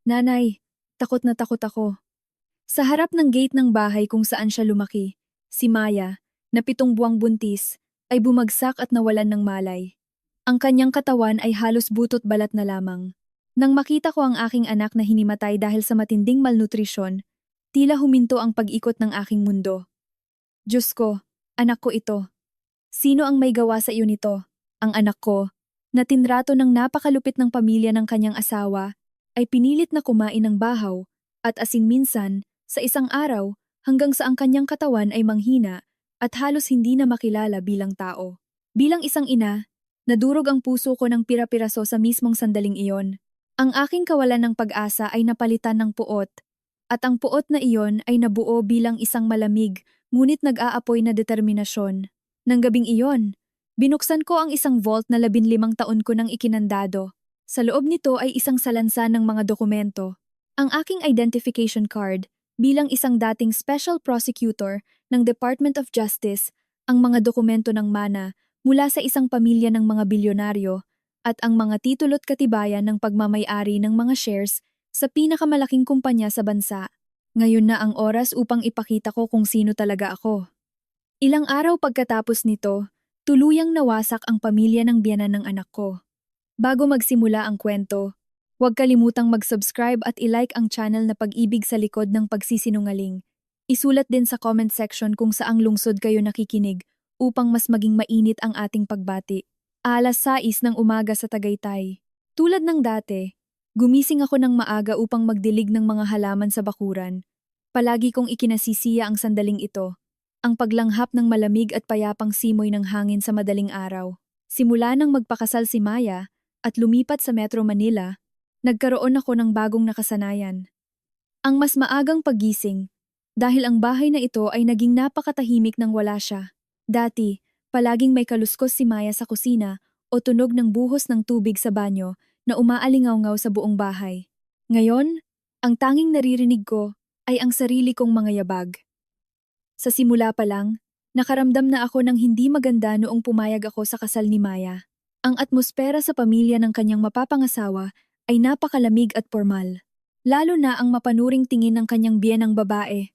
Nanay, takot na takot ako. Sa harap ng gate ng bahay kung saan siya lumaki, si Maya, na 7 buwang buntis, ay bumagsak at nawalan ng malay. Ang kanyang katawan ay halos butot balat na lamang. Nang makita ko ang aking anak na hinimatay dahil sa matinding malnutrisyon, tila huminto ang pag-ikot ng aking mundo. Diyos ko, anak ko ito. Sino ang may gawa sa iyo nito? Ang anak ko, na tinrato ng napakalupit ng pamilya ng kanyang asawa, ay pinilit na kumain ng bahaw at asin minsan sa isang araw hanggang sa ang kanyang katawan ay manghina at halos hindi na makilala bilang tao. Bilang isang ina, nadurog ang puso ko ng pira-piraso sa mismong sandaling iyon. Ang aking kawalan ng pag-asa ay napalitan ng puot, at ang puot na iyon ay nabuo bilang isang malamig ngunit nag-aapoy na determinasyon. Nang gabing iyon, binuksan ko ang isang vault na 15 taon ko nang ikinandado. Sa loob nito ay isang salansan ng mga dokumento. Ang aking identification card bilang isang dating special prosecutor ng Department of Justice, ang mga dokumento ng mana mula sa isang pamilya ng mga bilyonaryo, at ang mga titulo't katibayan ng pagmamay-ari ng mga shares sa pinakamalaking kumpanya sa bansa. Ngayon na ang oras upang ipakita ko kung sino talaga ako. Ilang araw pagkatapos nito, tuluyang nawasak ang pamilya ng biyenan ng anak ko. Bago magsimula ang kwento, huwag kalimutang mag-subscribe at i-like ang channel na Pag-ibig sa likod ng pagsisinungaling. Isulat din sa comment section kung saang lungsod kayo nakikinig upang mas maging mainit ang ating pagbati. 6:00 ng umaga sa Tagaytay. Tulad ng dati, gumising ako ng maaga upang magdilig ng mga halaman sa bakuran. Palagi kong ikinasisiya ang sandaling ito, ang paglanghap ng malamig at payapang simoy ng hangin sa madaling araw. Simula nang magpakasal si Maya at lumipat sa Metro Manila, nagkaroon ako ng bagong nakasanayan. Ang mas maagang paggising, dahil ang bahay na ito ay naging napakatahimik nang wala siya. Dati, palaging may kaluskos si Maya sa kusina o tunog ng buhos ng tubig sa banyo na umaalingaw-ngaw sa buong bahay. Ngayon, ang tanging naririnig ko ay ang sarili kong mga yabag. Sa simula pa lang, nakaramdam na ako ng hindi maganda noong pumayag ako sa kasal ni Maya. Ang atmosfera sa pamilya ng kanyang mapapangasawa ay napakalamig at formal. Lalo na ang mapanuring tingin ng kanyang biyenang babae.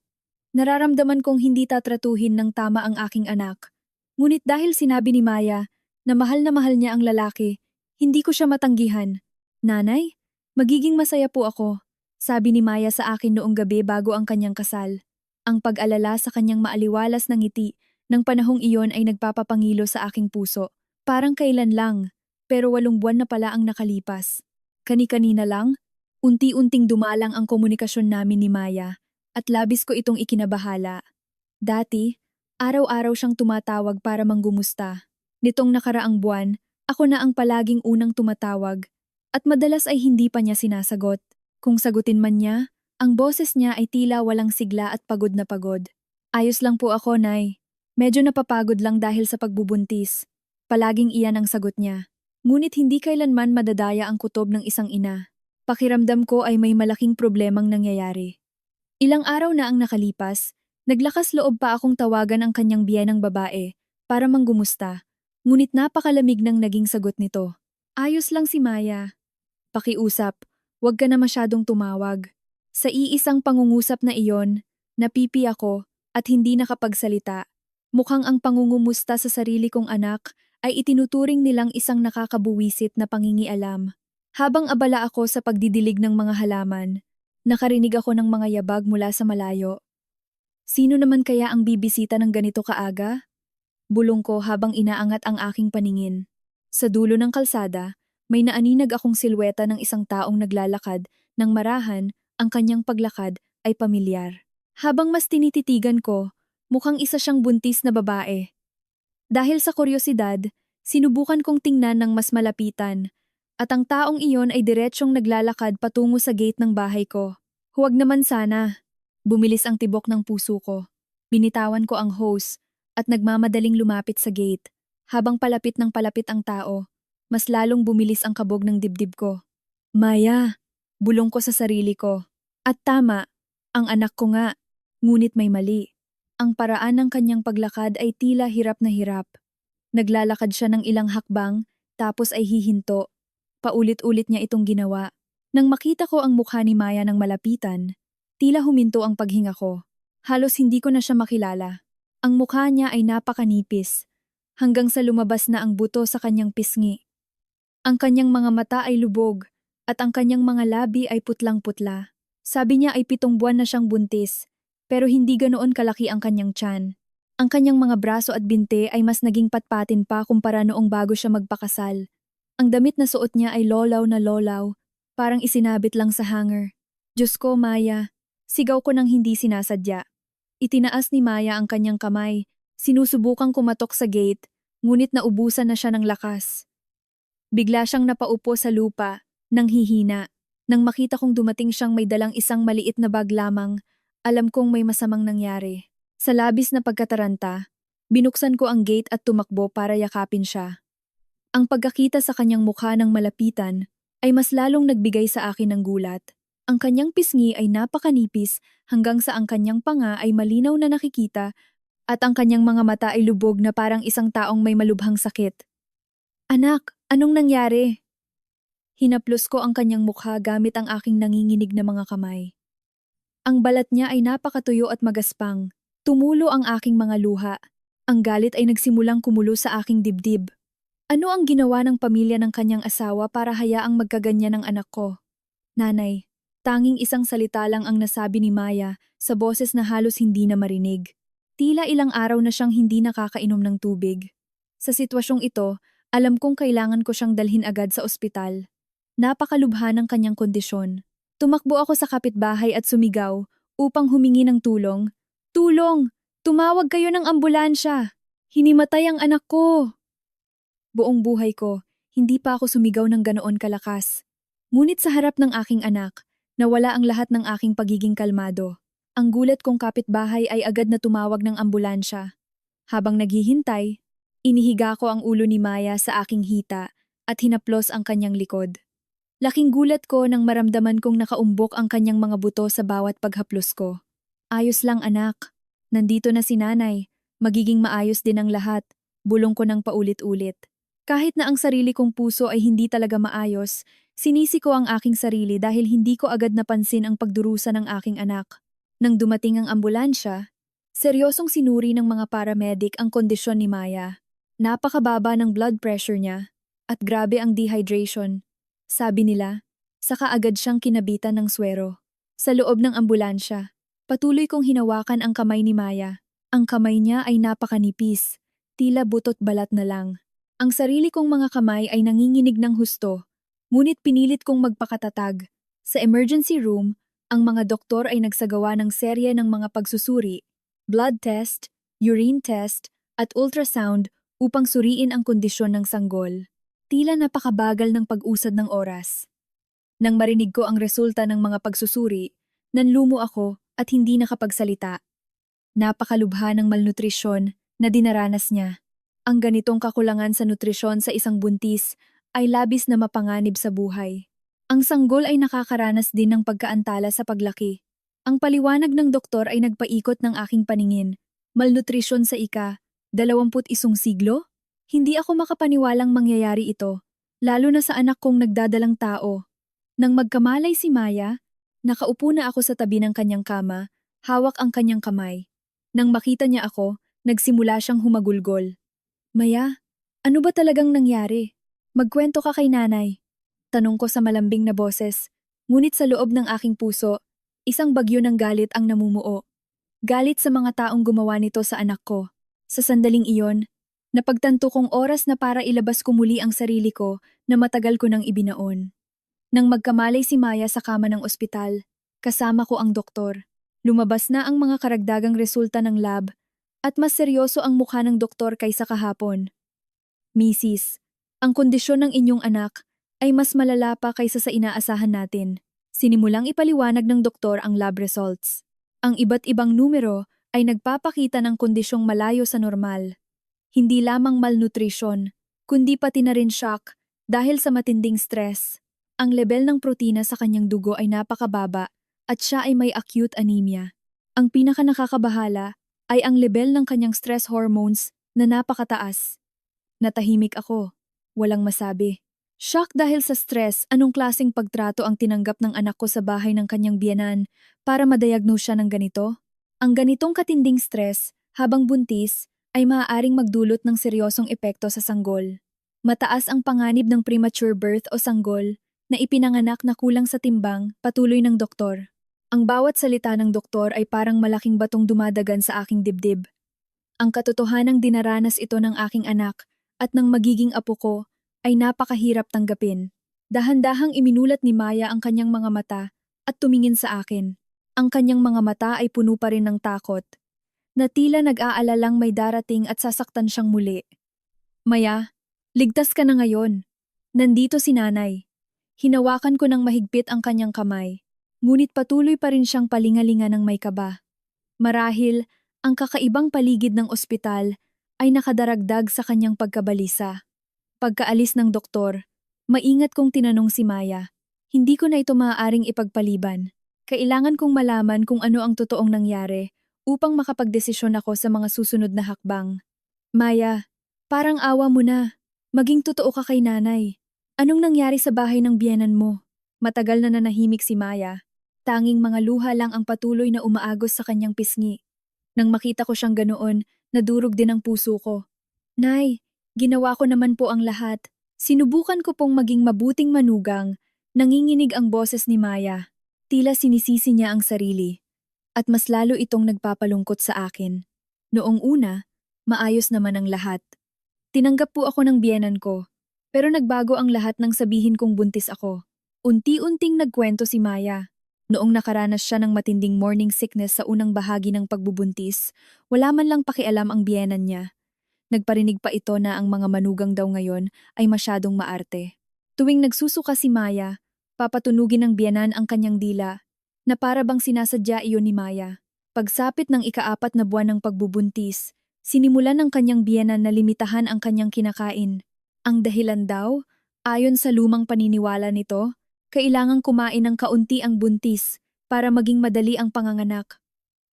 Nararamdaman kong hindi tatratuhin ng tama ang aking anak. Ngunit dahil sinabi ni Maya na mahal niya ang lalaki, hindi ko siya matanggihan. Nanay, magiging masaya po ako, sabi ni Maya sa akin noong gabi bago ang kanyang kasal. Ang pag-alala sa kanyang maaliwalas na ngiti ng panahong iyon ay nagpapapangilo sa aking puso. Parang kailan lang, pero 8 buwan na pala ang nakalipas. Kani-kanina lang, unti-unting dumalang ang komunikasyon namin ni Maya at labis ko itong ikinabahala. Dati, araw-araw siyang tumatawag para manggumusta. Nitong nakaraang buwan, ako na ang palaging unang tumatawag at madalas ay hindi pa niya sinasagot. Kung sagutin man niya, ang boses niya ay tila walang sigla at pagod na pagod. Ayos lang po ako, Nay. Medyo napapagod lang dahil sa pagbubuntis. Palaging iyan ang sagot niya. Ngunit hindi kailanman madadaya ang kutob ng isang ina. Pakiramdam ko ay may malaking problemang nangyayari. Ilang araw na ang nakalipas, naglakas loob pa akong tawagan ang kanyang biyenang babae para manggumusta. Ngunit napakalamig ng naging sagot nito. Ayos lang si Maya. Pakiusap, huwag ka na masyadong tumawag. Sa iisang pangungusap na iyon, napipi ako at hindi nakapagsalita. Mukhang ang pangungumusta sa sarili kong anak ay itinuturing nilang isang nakakabuwisit na pangingialam. Habang abala ako sa pagdidilig ng mga halaman, nakarinig ako ng mga yabag mula sa malayo. Sino naman kaya ang bibisita ng ganito kaaga? Bulong ko habang inaangat ang aking paningin. Sa dulo ng kalsada, may naaninag akong silweta ng isang taong naglalakad nang marahan ang kanyang paglakad ay pamilyar. Habang mas tinititigan ko, mukhang isa siyang buntis na babae. Dahil sa kuryosidad, sinubukan kong tingnan ng mas malapitan, at ang taong iyon ay diretsyong naglalakad patungo sa gate ng bahay ko. Huwag naman sana. Bumilis ang tibok ng puso ko. Binitawan ko ang hose at nagmamadaling lumapit sa gate. Habang palapit ng palapit ang tao, mas lalong bumilis ang kabog ng dibdib ko. Maya, bulong ko sa sarili ko. At tama, ang anak ko nga, ngunit may mali. Ang paraan ng kanyang paglakad ay tila hirap na hirap. Naglalakad siya ng ilang hakbang, tapos ay hihinto. Paulit-ulit niya itong ginawa. Nang makita ko ang mukha ni Maya ng malapitan, tila huminto ang paghinga ko. Halos hindi ko na siya makilala. Ang mukha niya ay napakanipis, hanggang sa lumabas na ang buto sa kanyang pisngi. Ang kanyang mga mata ay lubog, at ang kanyang mga labi ay putlang-putla. Sabi niya ay 7 buwan na siyang buntis, pero hindi ganoon kalaki ang kanyang tiyan. Ang kanyang mga braso at binte ay mas naging patpatin pa kumpara noong bago siya magpakasal. Ang damit na suot niya ay lolaw na lolaw, parang isinabit lang sa hanger. Diyos ko, Maya, sigaw ko nang hindi sinasadya. Itinaas ni Maya ang kanyang kamay, sinusubukang kumatok sa gate, ngunit naubusan na siya ng lakas. Bigla siyang napaupo sa lupa, nang hihina. Nang makita kong dumating siyang may dalang isang maliit na bag lamang, alam kong may masamang nangyari. Sa labis na pagkataranta, binuksan ko ang gate at tumakbo para yakapin siya. Ang pagkakita sa kanyang mukha ng malapitan ay mas lalong nagbigay sa akin ng gulat. Ang kanyang pisngi ay napakanipis hanggang sa ang kanyang panga ay malinaw na nakikita at ang kanyang mga mata ay lubog na parang isang taong may malubhang sakit. Anak, anong nangyari? Hinaplos ko ang kanyang mukha gamit ang aking nanginginig na mga kamay. Ang balat niya ay napakatuyo at magaspang. Tumulo ang aking mga luha. Ang galit ay nagsimulang kumulo sa aking dibdib. Ano ang ginawa ng pamilya ng kanyang asawa para hayaang magkaganyan ng anak ko? Nanay, tanging isang salita lang ang nasabi ni Maya sa boses na halos hindi na marinig. Tila ilang araw na siyang hindi nakakainom ng tubig. Sa sitwasyong ito, alam kong kailangan ko siyang dalhin agad sa ospital. Napakalubha ng kanyang kondisyon. Tumakbo ako sa kapitbahay at sumigaw upang humingi ng tulong. Tulong! Tumawag kayo ng ambulansya! Hinimatay ang anak ko! Buong buhay ko, hindi pa ako sumigaw ng ganoon kalakas. Ngunit sa harap ng aking anak, nawala ang lahat ng aking pagiging kalmado. Ang gulat kong kapitbahay ay agad na tumawag ng ambulansya. Habang naghihintay, inihiga ko ang ulo ni Maya sa aking hita at hinaplos ang kanyang likod. Laking gulat ko nang maramdaman kong nakaumbok ang kanyang mga buto sa bawat paghaplos ko. Ayos lang anak. Nandito na si nanay. Magiging maayos din ang lahat. Bulong ko ng paulit-ulit. Kahit na ang sarili kong puso ay hindi talaga maayos, sinisi ko ang aking sarili dahil hindi ko agad napansin ang pagdurusa ng aking anak. Nang dumating ang ambulansya, seryosong sinuri ng mga paramedic ang kondisyon ni Maya. Napakababa ng blood pressure niya at grabe ang dehydration. Sabi nila, saka agad siyang kinabitan ng swero. Sa loob ng ambulansya, patuloy kong hinawakan ang kamay ni Maya. Ang kamay niya ay napakanipis, tila butot balat na lang. Ang sarili kong mga kamay ay nanginginig ng husto, ngunit pinilit kong magpakatatag. Sa emergency room, ang mga doktor ay nagsagawa ng serye ng mga pagsusuri, blood test, urine test, at ultrasound upang suriin ang kondisyon ng sanggol. Tila napakabagal ng pag-usad ng oras. Nang marinig ko ang resulta ng mga pagsusuri, nanlumo ako at hindi nakapagsalita. Napakalubha ng malnutrisyon na dinaranas niya. Ang ganitong kakulangan sa nutrisyon sa isang buntis ay labis na mapanganib sa buhay. Ang sanggol ay nakakaranas din ng pagkaantala sa paglaki. Ang paliwanag ng doktor ay nagpaikot ng aking paningin. Malnutrisyon sa 21 siglo? Hindi ako makapaniwalang mangyayari ito, lalo na sa anak kong nagdadalang tao. Nang magkamalay si Maya, nakaupo na ako sa tabi ng kanyang kama, hawak ang kanyang kamay. Nang makita niya ako, nagsimula siyang humagulgol. Maya, ano ba talagang nangyari? Magkwento ka kay nanay. Tanong ko sa malambing na boses, ngunit sa loob ng aking puso, isang bagyo ng galit ang namumuo. Galit sa mga taong gumawa nito sa anak ko. Sa sandaling iyon, napagtanto kong oras na para ilabas ko muli ang sarili ko na matagal ko nang ibinaon. Nang magkamalay si Maya sa kama ng ospital, kasama ko ang doktor. Lumabas na ang mga karagdagang resulta ng lab at mas seryoso ang mukha ng doktor kaysa kahapon. Mrs., ang kondisyon ng inyong anak ay mas malala pa kaysa sa inaasahan natin. Sinimulang ipaliwanag ng doktor ang lab results. Ang iba't ibang numero ay nagpapakita ng kondisyong malayo sa normal. Hindi lamang malnutrition, kundi pati na rin shock dahil sa matinding stress. Ang level ng protina sa kanyang dugo ay napakababa at siya ay may acute anemia. Ang pinakanakakabahala ay ang level ng kanyang stress hormones na napakataas. Natahimik ako, walang masabi. Shock dahil sa stress, anong klaseng pagtrato ang tinanggap ng anak ko sa bahay ng kanyang biyenan para madiagnose siya ng ganito? Ang ganitong katinding stress, habang buntis, ay maaaring magdulot ng seryosong epekto sa sanggol. Mataas ang panganib ng premature birth o sanggol na ipinanganak na kulang sa timbang, patuloy ng doktor. Ang bawat salita ng doktor ay parang malaking batong dumadagan sa aking dibdib. Ang katotohanang dinaranas ito ng aking anak at ng magiging apo ko ay napakahirap tanggapin. Dahan-dahang iminulat ni Maya ang kanyang mga mata at tumingin sa akin. Ang kanyang mga mata ay puno pa rin ng takot, na tila nag-aalalang may darating at sasaktan siyang muli. Maya, ligtas ka na ngayon. Nandito si nanay. Hinawakan ko ng mahigpit ang kanyang kamay, ngunit patuloy pa rin siyang palingalinga ng may kaba. Marahil, ang kakaibang paligid ng ospital ay nakadaragdag sa kanyang pagkabalisa. Pagkaalis ng doktor, maingat kong tinanong si Maya. Hindi ko na ito maaaring ipagpaliban. Kailangan kong malaman kung ano ang totoong nangyari upang makapagdesisyon ako sa mga susunod na hakbang. Maya, parang awa mo na. Maging totoo ka kay nanay. Anong nangyari sa bahay ng biyenan mo? Matagal na nanahimik si Maya. Tanging mga luha lang ang patuloy na umaagos sa kanyang pisngi. Nang makita ko siyang ganoon, nadurog din ang puso ko. Nay, ginawa ko naman po ang lahat. Sinubukan ko pong maging mabuting manugang. Nanginginig ang boses ni Maya. Tila sinisisi niya ang sarili. At mas lalo itong nagpapalungkot sa akin. Noong una, maayos naman ang lahat. Tinanggap po ako ng biyenan ko. Pero nagbago ang lahat nang sabihin kong buntis ako. Unti-unting nagkwento si Maya. Noong nakaranas siya ng matinding morning sickness sa unang bahagi ng pagbubuntis, wala man lang pakialam ang biyenan niya. Nagparinig pa ito na ang mga manugang daw ngayon ay masyadong maarte. Tuwing nagsusuka si Maya, papatunugin ng biyenan ang kanyang dila, na para bang sinasadya iyon ni Maya. Pagsapit ng ika-4 na buwan ng pagbubuntis, sinimulan ng kanyang biyenan na limitahan ang kanyang kinakain. Ang dahilan daw, ayon sa lumang paniniwala nito, kailangang kumain ng kaunti ang buntis para maging madali ang panganganak.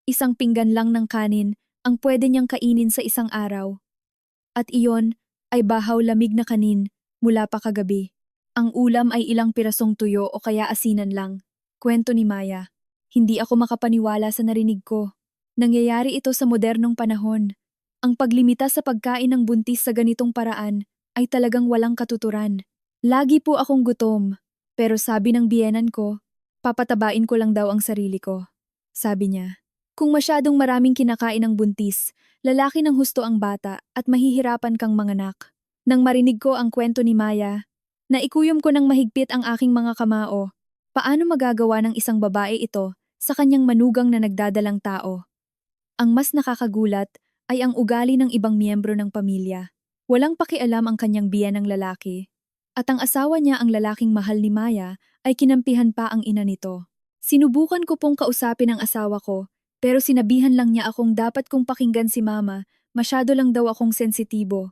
Isang pinggan lang ng kanin ang pwede niyang kainin sa isang araw. At iyon ay bahaw lamig na kanin mula pa kagabi. Ang ulam ay ilang pirasong tuyo o kaya asinan lang. Kwento ni Maya. Hindi ako makapaniwala sa narinig ko. Nangyayari ito sa modernong panahon. Ang paglimita sa pagkain ng buntis sa ganitong paraan ay talagang walang katuturan. Lagi po akong gutom. Pero sabi ng biyenan ko, papatabain ko lang daw ang sarili ko. Sabi niya, kung masyadong maraming kinakain ng buntis, lalaki ng husto ang bata at mahihirapan kang manganak. Nang marinig ko ang kwento ni Maya, naikuyom ko ng mahigpit ang aking mga kamao. Paano magagawa ng isang babae ito sa kanyang manugang na nagdadalang tao? Ang mas nakakagulat ay ang ugali ng ibang miyembro ng pamilya. Walang pakialam ang kanyang biyenang lalaki. At ang asawa niya, ang lalaking mahal ni Maya, ay kinampihan pa ang ina nito. Sinubukan ko pong kausapin ang asawa ko, pero sinabihan lang niya akong dapat kong pakinggan si Mama, masyado lang daw akong sensitibo.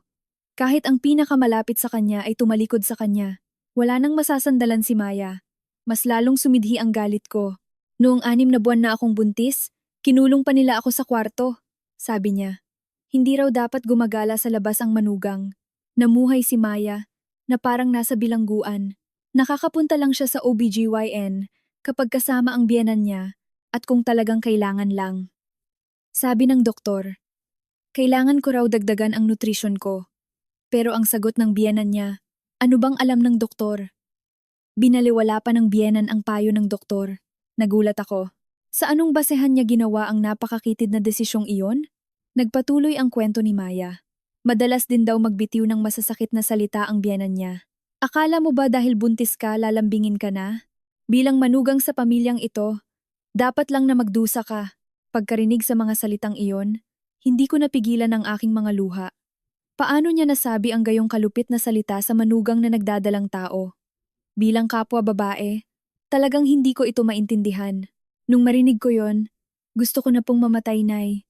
Kahit ang pinakamalapit sa kanya ay tumalikod sa kanya. Wala nang masasandalan si Maya. Mas lalong sumidhi ang galit ko. Noong 6 na buwan na akong buntis, kinulong pa nila ako sa kwarto. Sabi niya, hindi raw dapat gumagala sa labas ang manugang. Namuhay si Maya, na parang nasa bilangguan. Nakakapunta lang siya sa OBGYN kapag kasama ang biyenan niya at kung talagang kailangan lang. Sabi ng doktor, kailangan ko raw dagdagan ang nutrisyon ko. Pero ang sagot ng biyenan niya, ano bang alam ng doktor? Binaliwala pa ng biyenan ang payo ng doktor. Nagulat ako. Sa anong basehan niya ginawa ang napakakitid na desisyong iyon? Nagpatuloy ang kwento ni Maya. Madalas din daw magbitiw ng masasakit na salita ang biyenan niya. Akala mo ba dahil buntis ka, lalambingin ka na? Bilang manugang sa pamilyang ito, dapat lang na magdusa ka. Pagkarinig sa mga salitang iyon, hindi ko napigilan ang aking mga luha. Paano niya nasabi ang gayong kalupit na salita sa manugang na nagdadalang tao? Bilang kapwa babae, talagang hindi ko ito maintindihan. Nung marinig ko yon, gusto ko na pong mamatay, Nay.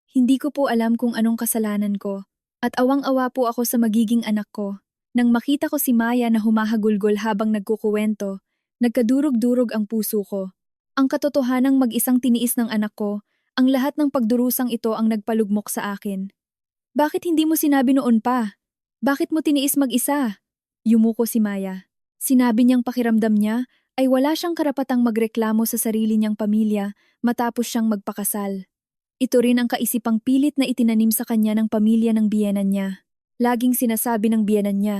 Hindi ko po alam kung anong kasalanan ko, at awang-awa po ako sa magiging anak ko. Nang makita ko si Maya na humahagulgol habang nagkukuwento, nagkadurog-durog ang puso ko. Ang katotohanang mag-isang tiniis ng anak ko, ang lahat ng pagdurusang ito ang nagpalugmok sa akin. Bakit hindi mo sinabi noon pa? Bakit mo tiniis mag-isa? Yumuko si Maya. Sinabi niyang pakiramdam niya ay wala siyang karapatang magreklamo sa sarili niyang pamilya matapos siyang magpakasal. Ito rin ang kaisipang pilit na itinanim sa kanya ng pamilya ng biyenan niya. Laging sinasabi ng biyenan niya,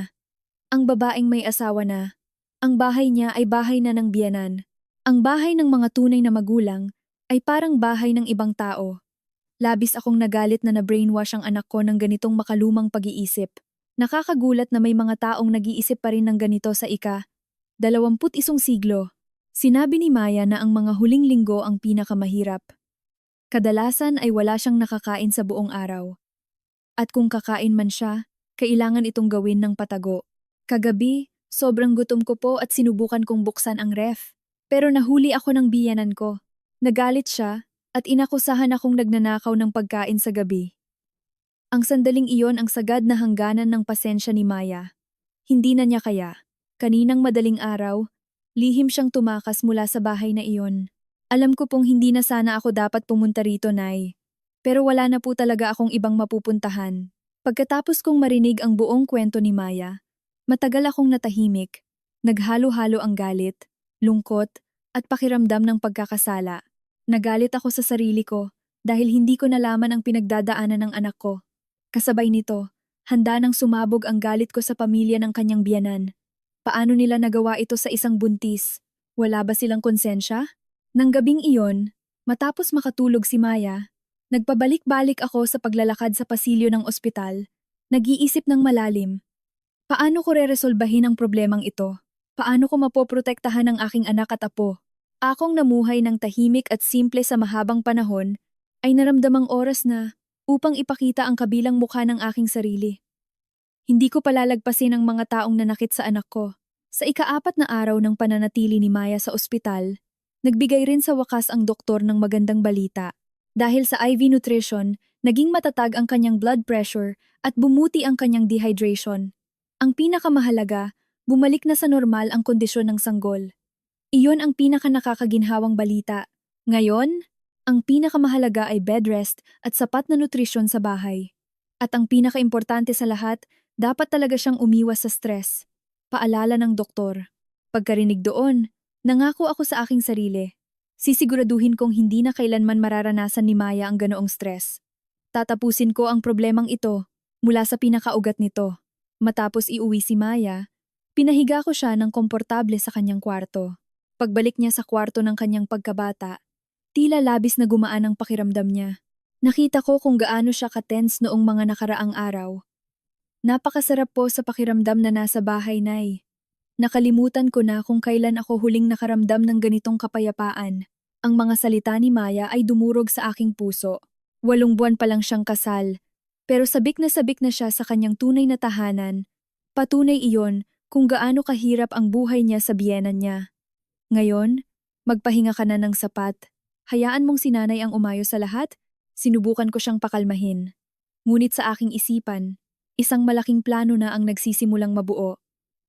ang babaeng may asawa na, ang bahay niya ay bahay na ng biyenan. Ang bahay ng mga tunay na magulang ay parang bahay ng ibang tao. Labis akong nagalit na na-brainwash ang anak ko ng ganitong makalumang pag-iisip. Nakakagulat na may mga taong nag-iisip pa rin ng ganito sa ika-21 siglo. Sinabi ni Maya na ang mga huling linggo ang pinakamahirap. Kadalasan ay wala siyang nakakain sa buong araw. At kung kakain man siya, kailangan itong gawin ng patago. Kagabi, sobrang gutom ko po at sinubukan kong buksan ang ref. Pero nahuli ako ng biyanan ko. Nagalit siya at inakusahan akong nagnanakaw ng pagkain sa gabi. Ang sandaling iyon ang sagad na hangganan ng pasensya ni Maya. Hindi na niya kaya. Kaninang madaling araw, lihim siyang tumakas mula sa bahay na iyon. Alam ko pong hindi na sana ako dapat pumunta rito, Nay. Pero wala na po talaga akong ibang mapupuntahan. Pagkatapos kong marinig ang buong kwento ni Maya, matagal akong natahimik. Naghalo-halo ang galit, lungkot, at pakiramdam ng pagkakasala. Nagalit ako sa sarili ko dahil hindi ko nalaman ang pinagdadaanan ng anak ko. Kasabay nito, handa nang sumabog ang galit ko sa pamilya ng kanyang biyanan. Paano nila nagawa ito sa isang buntis? Wala ba silang konsensya? Nang gabing iyon, matapos makatulog si Maya, nagpabalik-balik ako sa paglalakad sa pasilyo ng ospital, nag-iisip ng malalim. Paano ko reresolbahin ang problemang ito? Paano ko mapoprotektahan ang aking anak at apo? Akong namuhay ng tahimik at simple sa mahabang panahon, ay naramdamang oras na upang ipakita ang kabilang mukha ng aking sarili. Hindi ko palalagpasin ang mga taong nanakit sa anak ko. Sa ika-4 na araw ng pananatili ni Maya sa ospital, nagbigay rin sa wakas ang doktor ng magandang balita. Dahil sa IV nutrition, naging matatag ang kanyang blood pressure at bumuti ang kanyang dehydration. Ang pinakamahalaga, bumalik na sa normal ang kondisyon ng sanggol. Iyon ang pinakanakakaginhawang balita. Ngayon, ang pinakamahalaga ay bed rest at sapat na nutrisyon sa bahay. At ang pinakaimportante sa lahat, dapat talaga siyang umiwas sa stress. Paalala ng doktor. Pagkarinig doon, nangako ako sa aking sarili. Sisiguraduhin kong hindi na kailanman mararanasan ni Maya ang ganoong stress. Tatapusin ko ang problemang ito mula sa pinakaugat nito. Matapos iuwi si Maya, pinahiga ko siya ng komportable sa kanyang kwarto. Pagbalik niya sa kwarto ng kanyang pagkabata, tila labis na gumaan ang pakiramdam niya. Nakita ko kung gaano siya ka-tense noong mga nakaraang araw. Napakasarap po sa pakiramdam na nasa bahay, Nay. Nakalimutan ko na kung kailan ako huling nakaramdam ng ganitong kapayapaan. Ang mga salita ni Maya ay dumurog sa aking puso. 8 buwan pa lang siyang kasal, pero sabik na siya sa kanyang tunay na tahanan. Patunay iyon kung gaano kahirap ang buhay niya sa biyenan niya. Ngayon, magpahinga ka na ng sapat. Hayaan mong sinanay ang umayos sa lahat. Sinubukan ko siyang pakalmahin. Ngunit sa aking isipan, isang malaking plano na ang nagsisimulang mabuo.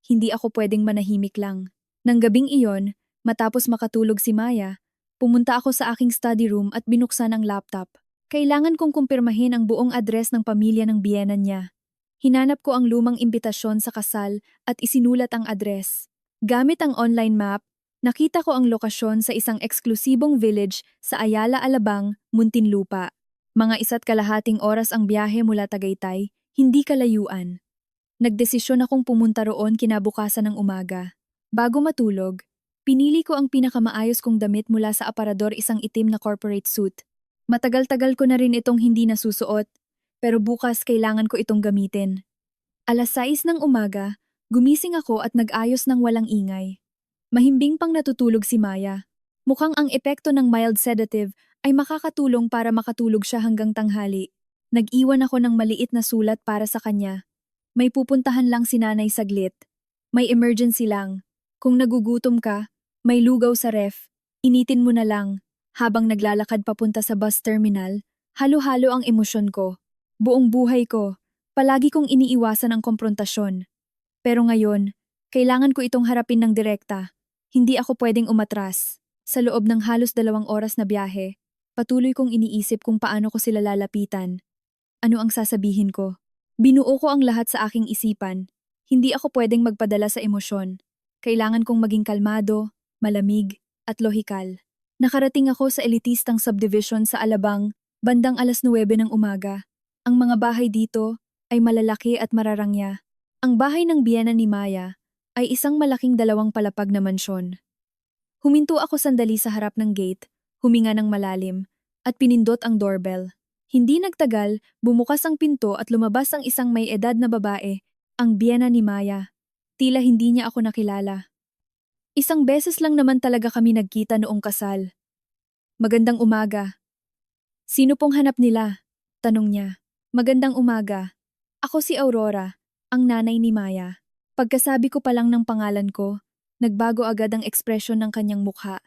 Hindi ako pwedeng manahimik lang. Nang gabing iyon, matapos makatulog si Maya, pumunta ako sa aking study room at binuksan ang laptop. Kailangan kong kumpirmahin ang buong address ng pamilya ng biyenan niya. Hinanap ko ang lumang imbitasyon sa kasal at isinulat ang address. Gamit ang online map, nakita ko ang lokasyon sa isang eksklusibong village sa Ayala Alabang, Muntinlupa. Mga 1.5 oras ang biyahe mula Tagaytay, hindi kalayuan. Nagdesisyon akong pumunta roon kinabukasan ng umaga. Bago matulog, pinili ko ang pinakamaayos kong damit mula sa aparador, isang itim na corporate suit. Matagal-tagal ko na rin itong hindi nasusuot, pero bukas kailangan ko itong gamitin. 6:00 ng umaga, gumising ako at nag-ayos ng walang ingay. Mahimbing pang natutulog si Maya. Mukhang ang epekto ng mild sedative ay makakatulong para makatulog siya hanggang tanghali. Nag-iwan ako ng maliit na sulat para sa kanya. May pupuntahan lang si nanay saglit. May emergency lang. Kung nagugutom ka, may lugaw sa ref. Initin mo na lang. Habang naglalakad papunta sa bus terminal, halo-halo ang emosyon ko. Buong buhay ko, palagi kong iniiwasan ang komprontasyon. Pero ngayon, kailangan ko itong harapin ng direkta. Hindi ako pwedeng umatras. Sa loob ng halos 2 oras na biyahe, patuloy kong iniisip kung paano ko sila lalapitan. Ano ang sasabihin ko? Binuo ko ang lahat sa aking isipan. Hindi ako pwedeng magpadala sa emosyon. Kailangan kong maging kalmado, malamig, at lohikal. Nakarating ako sa elitistang subdivision sa Alabang, bandang 9:00 ng umaga. Ang mga bahay dito ay malalaki at mararangya. Ang bahay ng biyena ni Maya ay isang malaking 2 palapag na mansyon. Huminto ako sandali sa harap ng gate, huminga ng malalim, at pinindot ang doorbell. Hindi nagtagal, bumukas ang pinto at lumabas ang isang may edad na babae, ang biyena ni Maya. Tila hindi niya ako nakilala. Isang beses lang naman talaga kami nagkita noong kasal. Magandang umaga. Sino pong hanap nila? Tanong niya. Magandang umaga. Ako si Aurora, ang nanay ni Maya. Pagkasabi ko pa lang ng pangalan ko, nagbago agad ang ekspresyon ng kanyang mukha.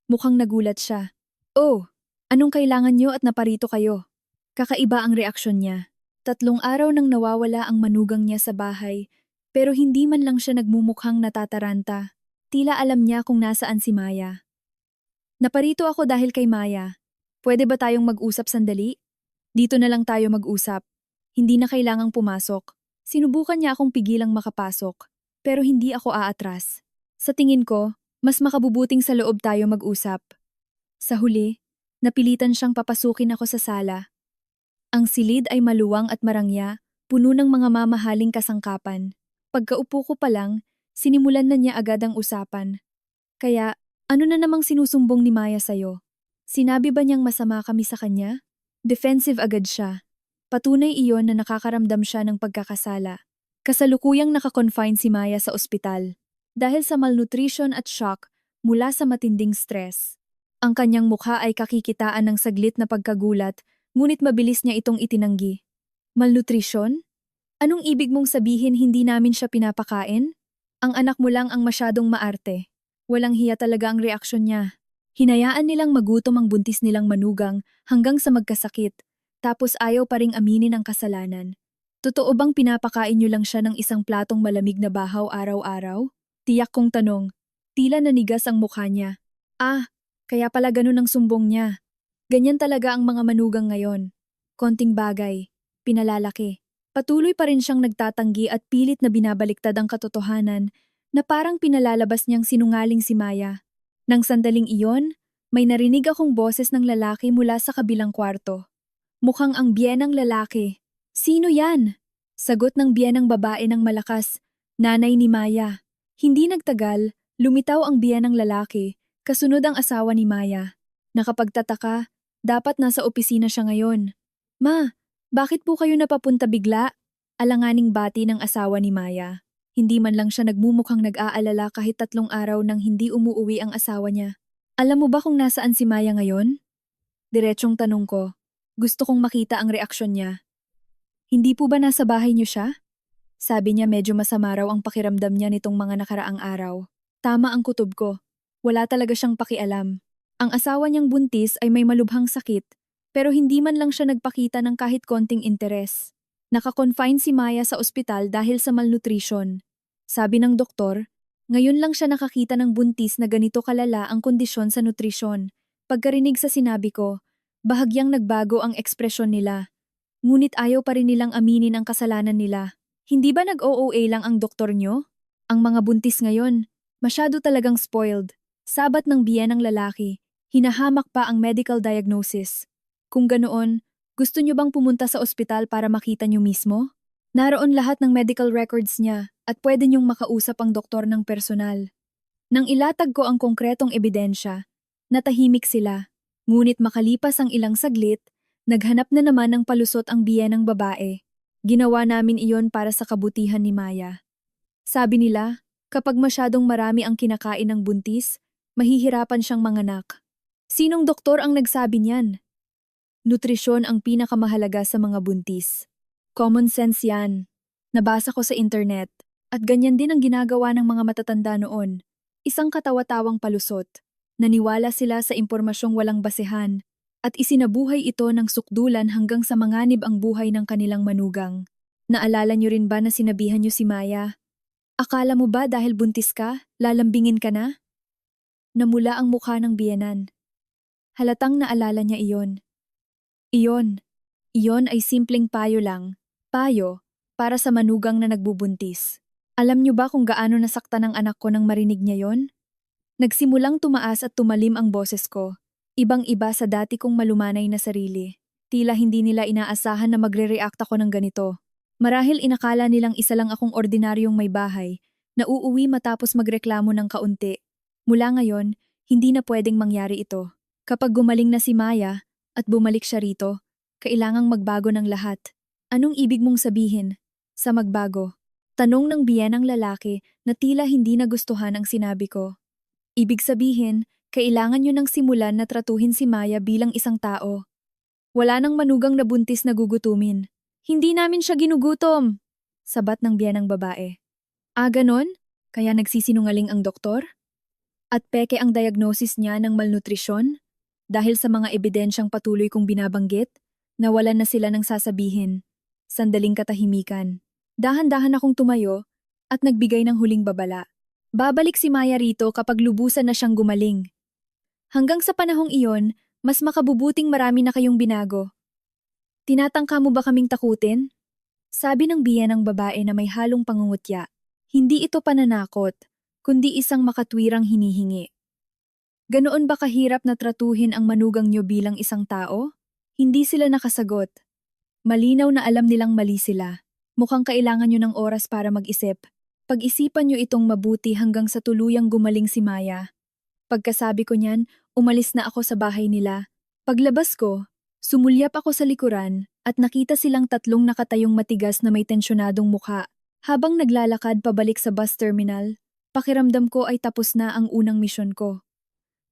Mukhang nagulat siya. Oh, anong kailangan niyo at naparito kayo? Kakaiba ang reaksyon niya. 3 araw nang nawawala ang manugang niya sa bahay, pero hindi man lang siya nagmumukhang natataranta. Tila alam niya kung nasaan si Maya. Naparito ako dahil kay Maya. Pwede ba tayong mag-usap sandali? Dito na lang tayo mag-usap. Hindi na kailangang pumasok. Sinubukan niya akong pigilang makapasok, pero hindi ako aatras. Sa tingin ko, mas makabubuting sa loob tayo mag-usap. Sa huli, napilitan siyang papasukin ako sa sala. Ang silid ay maluwang at marangya, puno ng mga mamahaling kasangkapan. Pagkaupo ko pa lang, sinimulan na niya agad ang usapan. Kaya, ano na namang sinusumbong ni Maya sa'yo? Sinabi ba niyang masama kami sa kanya? Defensive agad siya. Patunay iyon na nakakaramdam siya ng pagkakasala. Kasalukuyang nakakonfine si Maya sa ospital dahil sa malnutrition at shock mula sa matinding stress. Ang kanyang mukha ay kakikitaan ng saglit na pagkagulat, ngunit mabilis niya itong itinanggi. Malnutrition? Anong ibig mong sabihin hindi namin siya pinapakain? Ang anak mo lang ang masyadong maarte. Walang hiya talaga ang reaksyon niya. Hinayaan nilang magutom ang buntis nilang manugang hanggang sa magkasakit, tapos ayaw pa ring aminin ang kasalanan. Totoo bang pinapakain niyo lang siya ng isang platong malamig na bahaw araw-araw? Tiyak kong tanong. Tila nanigas ang mukha niya. Ah, kaya pala ganun ang sumbong niya. Ganyan talaga ang mga manugang ngayon. Konting bagay, pinalalaki. Patuloy pa rin siyang nagtatanggi at pilit na binabaliktad ang katotohanan na parang pinalalabas niyang sinungaling si Maya. Nang sandaling iyon, may narinig akong boses ng lalaki mula sa kabilang kwarto. Mukhang ang biyenang lalaki. Sino yan? Sagot ng biyenang babae ng malakas, nanay ni Maya. Hindi nagtagal, lumitaw ang biyenang lalaki, kasunod ang asawa ni Maya. Nakapagtataka, dapat nasa opisina siya ngayon. Ma, bakit po kayo napapunta bigla? Alanganing bati ng asawa ni Maya. Hindi man lang siya nagmumukhang nag-aalala kahit 3 araw nang hindi umuuwi ang asawa niya. Alam mo ba kung nasaan si Maya ngayon? Diretsyong tanong ko. Gusto kong makita ang reaksyon niya. Hindi po ba nasa bahay niyo siya? Sabi niya medyo masama raw ang pakiramdam niya nitong mga nakaraang araw. Tama ang kutob ko. Wala talaga siyang pakialam. Ang asawa niyang buntis ay may malubhang sakit, pero hindi man lang siya nagpakita ng kahit konting interes. Nakakonfine si Maya sa ospital dahil sa malnutrition. Sabi ng doktor, ngayon lang siya nakakita ng buntis na ganito kalala ang kondisyon sa nutrisyon. Pagkarinig sa sinabi ko, bahagyang nagbago ang ekspresyon nila. Ngunit ayaw pa rin nilang aminin ang kasalanan nila. Hindi ba nag-OOA lang ang doktor nyo? Ang mga buntis ngayon, masyado talagang spoiled. Sabat ng biyenang lalaki, hinahamak pa ang medical diagnosis. Kung ganoon, gusto nyo bang pumunta sa ospital para makita nyo mismo? Naroon lahat ng medical records niya at pwede niyong makausap ang doktor ng personal. Nang ilatag ko ang konkretong ebidensya, natahimik sila. Ngunit makalipas ang ilang saglit, naghanap na naman ng palusot ang biyenang babae. Ginawa namin iyon para sa kabutihan ni Maya. Sabi nila, kapag masyadong marami ang kinakain ng buntis, mahihirapan siyang manganak. Sinong doktor ang nagsabi niyan? Nutrisyon ang pinakamahalaga sa mga buntis. Common sense yan. Nabasa ko sa internet. At ganyan din ang ginagawa ng mga matatanda noon. Isang katawa-tawang palusot. Naniwala sila sa impormasyong walang basehan at isinabuhay ito ng sukdulan hanggang sa manganib ang buhay ng kanilang manugang. Naalala niyo rin ba na sinabihan niyo si Maya? Akala mo ba dahil buntis ka, lalambingin ka na? Namula ang mukha ng biyenan. Halatang naalala niya iyon. Iyon ay simpleng payo lang. Payo para sa manugang na nagbubuntis. Alam niyo ba kung gaano nasaktan ang anak ko nang marinig niya yon? Nagsimulang tumaas at tumalim ang boses ko. Ibang-iba sa dati kong malumanay na sarili. Tila hindi nila inaasahan na magre-react ako ng ganito. Marahil inakala nilang isa lang akong ordinaryong may bahay, na uuwi matapos magreklamo ng kaunti. Mula ngayon, hindi na pwedeng mangyari ito. Kapag gumaling na si Maya at bumalik siya rito, kailangang magbago ng lahat. Anong ibig mong sabihin sa magbago? Tanong ng biyenang lalaki na tila hindi nagustuhan ang sinabi ko. Ibig sabihin, kailangan nyo nang simulan na tratuhin si Maya bilang isang tao. Wala nang manugang na buntis na gugutumin. Hindi namin siya ginugutom! Sabat ng biyenang babae. Ah, ganon? Kaya nagsisinungaling ang doktor? At peke ang diagnosis niya ng malnutrisyon? Dahil sa mga ebidensyang patuloy kong binabanggit, nawalan na sila ng sasabihin. Sandaling katahimikan. Dahan-dahan akong tumayo at nagbigay ng huling babala. Babalik si Maya rito kapag lubusan na siyang gumaling. Hanggang sa panahong iyon, mas makabubuting marami na kayong binago. Tinatangka mo ba kaming takutin? Sabi ng biyenang babae na may halong pangungutya. Hindi ito pananakot, kundi isang makatwirang hinihingi. Ganoon ba kahirap na tratuhin ang manugang niyo bilang isang tao? Hindi sila nakasagot. Malinaw na alam nilang mali sila. Mukhang kailangan niyo ng oras para mag-isip. Pag-isipan niyo itong mabuti hanggang sa tuluyang gumaling si Maya. Pagkasabi ko niyan, umalis na ako sa bahay nila. Paglabas ko, sumulyap ako sa likuran at nakita silang tatlong nakatayong matigas na may tensyonadong mukha. Habang naglalakad pabalik sa bus terminal, pakiramdam ko ay tapos na ang unang misyon ko.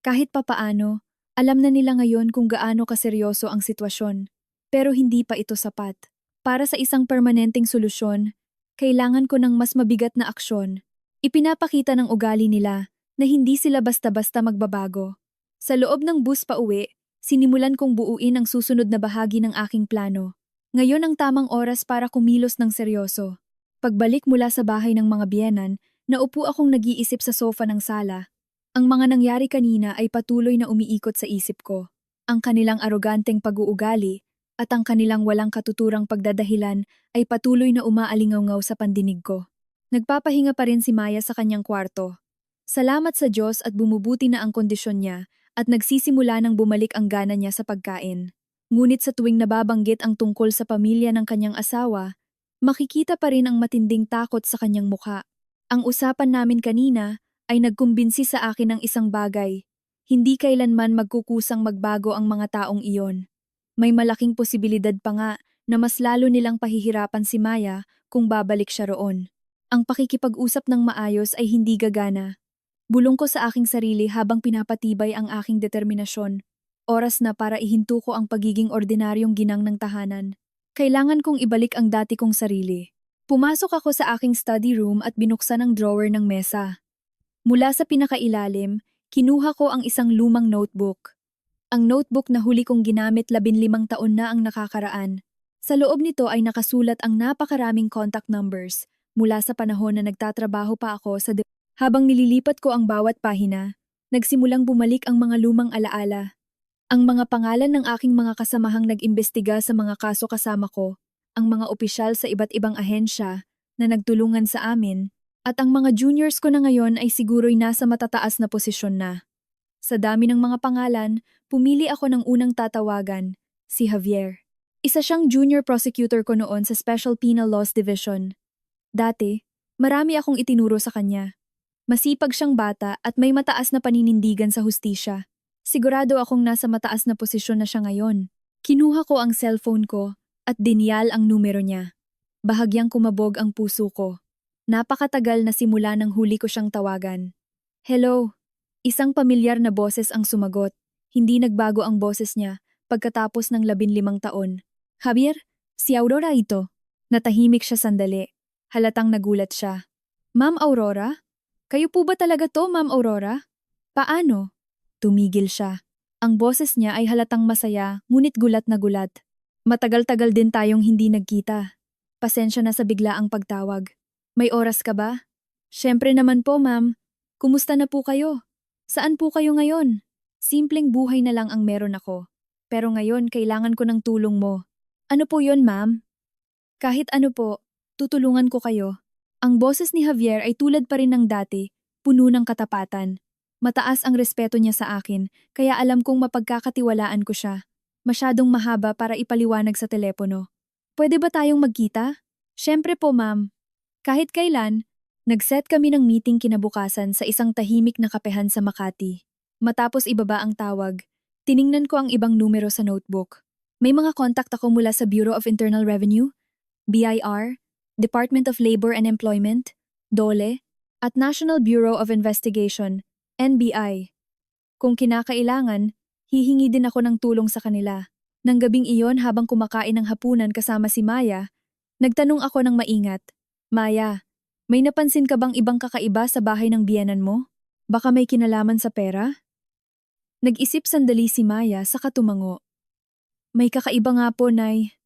Kahit papaano, alam na nila ngayon kung gaano kaseryoso ang sitwasyon. Pero hindi pa ito sapat. Para sa isang permanenteng solusyon, kailangan ko ng mas mabigat na aksyon. Ipinapakita ng ugali nila na hindi sila basta-basta magbabago. Sa loob ng bus pa uwi, sinimulan kong buuin ang susunod na bahagi ng aking plano. Ngayon ang tamang oras para kumilos ng seryoso. Pagbalik mula sa bahay ng mga biyenan, naupo akong nag-iisip sa sofa ng sala. Ang mga nangyari kanina ay patuloy na umiikot sa isip ko. Ang kanilang aroganteng pag-uugali at ang kanilang walang katuturang pagdadahilan ay patuloy na umaalingaw-ngaw sa pandinig ko. Nagpapahinga pa rin si Maya sa kanyang kwarto. Salamat sa Diyos at bumubuti na ang kondisyon niya at nagsisimula nang bumalik ang gana niya sa pagkain. Ngunit sa tuwing nababanggit ang tungkol sa pamilya ng kanyang asawa, makikita pa rin ang matinding takot sa kanyang mukha. Ang usapan namin kanina ay nagkumbinsi sa akin ng isang bagay. Hindi kailanman magkukusang magbago ang mga taong iyon. May malaking posibilidad pa nga na mas lalo nilang pahihirapan si Maya kung babalik siya roon. Ang pakikipag-usap ng maayos ay hindi gagana. Bulong ko sa aking sarili habang pinapatibay ang aking determinasyon. Oras na para ihinto ko ang pagiging ordinaryong ginang ng tahanan. Kailangan kong ibalik ang dati kong sarili. Pumasok ako sa aking study room at binuksan ang drawer ng mesa. Mula sa pinakailalim, kinuha ko ang isang lumang notebook. Ang notebook na huli kong ginamit 15 taon na ang nakakaraan. Sa loob nito ay nakasulat ang napakaraming contact numbers mula sa panahon na nagtatrabaho pa ako sa Habang nililipat ko ang bawat pahina, nagsimulang bumalik ang mga lumang alaala. Ang mga pangalan ng aking mga kasamahang nag-imbestiga sa mga kaso kasama ko, ang mga opisyal sa iba't ibang ahensya na nagtulungan sa amin, at ang mga juniors ko na ngayon ay siguro'y nasa matataas na posisyon na. Sa dami ng mga pangalan, pumili ako ng unang tatawagan, si Javier. Isa siyang junior prosecutor ko noon sa Special Penal Laws Division. Dati, marami akong itinuro sa kanya. Masipag siyang bata at may mataas na paninindigan sa hustisya. Sigurado akong nasa mataas na posisyon na siya ngayon. Kinuha ko ang cellphone ko at dinyal ang numero niya. Bahagyang kumabog ang puso ko. Napakatagal na simula nang huli ko siyang tawagan. Hello. Isang pamilyar na boses ang sumagot. Hindi nagbago ang boses niya pagkatapos ng 15 taon. Javier, si Aurora ito. Natahimik siya sandali. Halatang nagulat siya. Ma'am Aurora? Kayo po ba talaga to, Ma'am Aurora? Paano? Tumigil siya. Ang boses niya ay halatang masaya, ngunit gulat na gulat. Matagal-tagal din tayong hindi nagkita. Pasensya na sa biglaang pagtawag. May oras ka ba? Siyempre naman po, ma'am. Kumusta na po kayo? Saan po kayo ngayon? Simpleng buhay na lang ang meron ako. Pero ngayon kailangan ko ng tulong mo. Ano po yon, ma'am? Kahit ano po, tutulungan ko kayo. Ang boses ni Javier ay tulad pa rin ng dati, puno ng katapatan. Mataas ang respeto niya sa akin, kaya alam kong mapagkakatiwalaan ko siya. Masyadong mahaba para ipaliwanag sa telepono. Pwede ba tayong magkita? Siyempre po, ma'am. Kahit kailan, nag-set kami ng meeting kinabukasan sa isang tahimik na kapehan sa Makati. Matapos ibaba ang tawag, tiningnan ko ang ibang numero sa notebook. May mga contact ako mula sa Bureau of Internal Revenue, BIR, Department of Labor and Employment, DOLE, at National Bureau of Investigation, NBI. Kung kinakailangan, hihingi din ako ng tulong sa kanila. Nang gabing iyon habang kumakain ng hapunan kasama si Maya, nagtanong ako ng maingat, Maya, may napansin ka bang ibang kakaiba sa bahay ng biyenan mo? Baka may kinalaman sa pera? Nag-isip sandali si Maya sa katumango. May kakaiba nga po, Nay.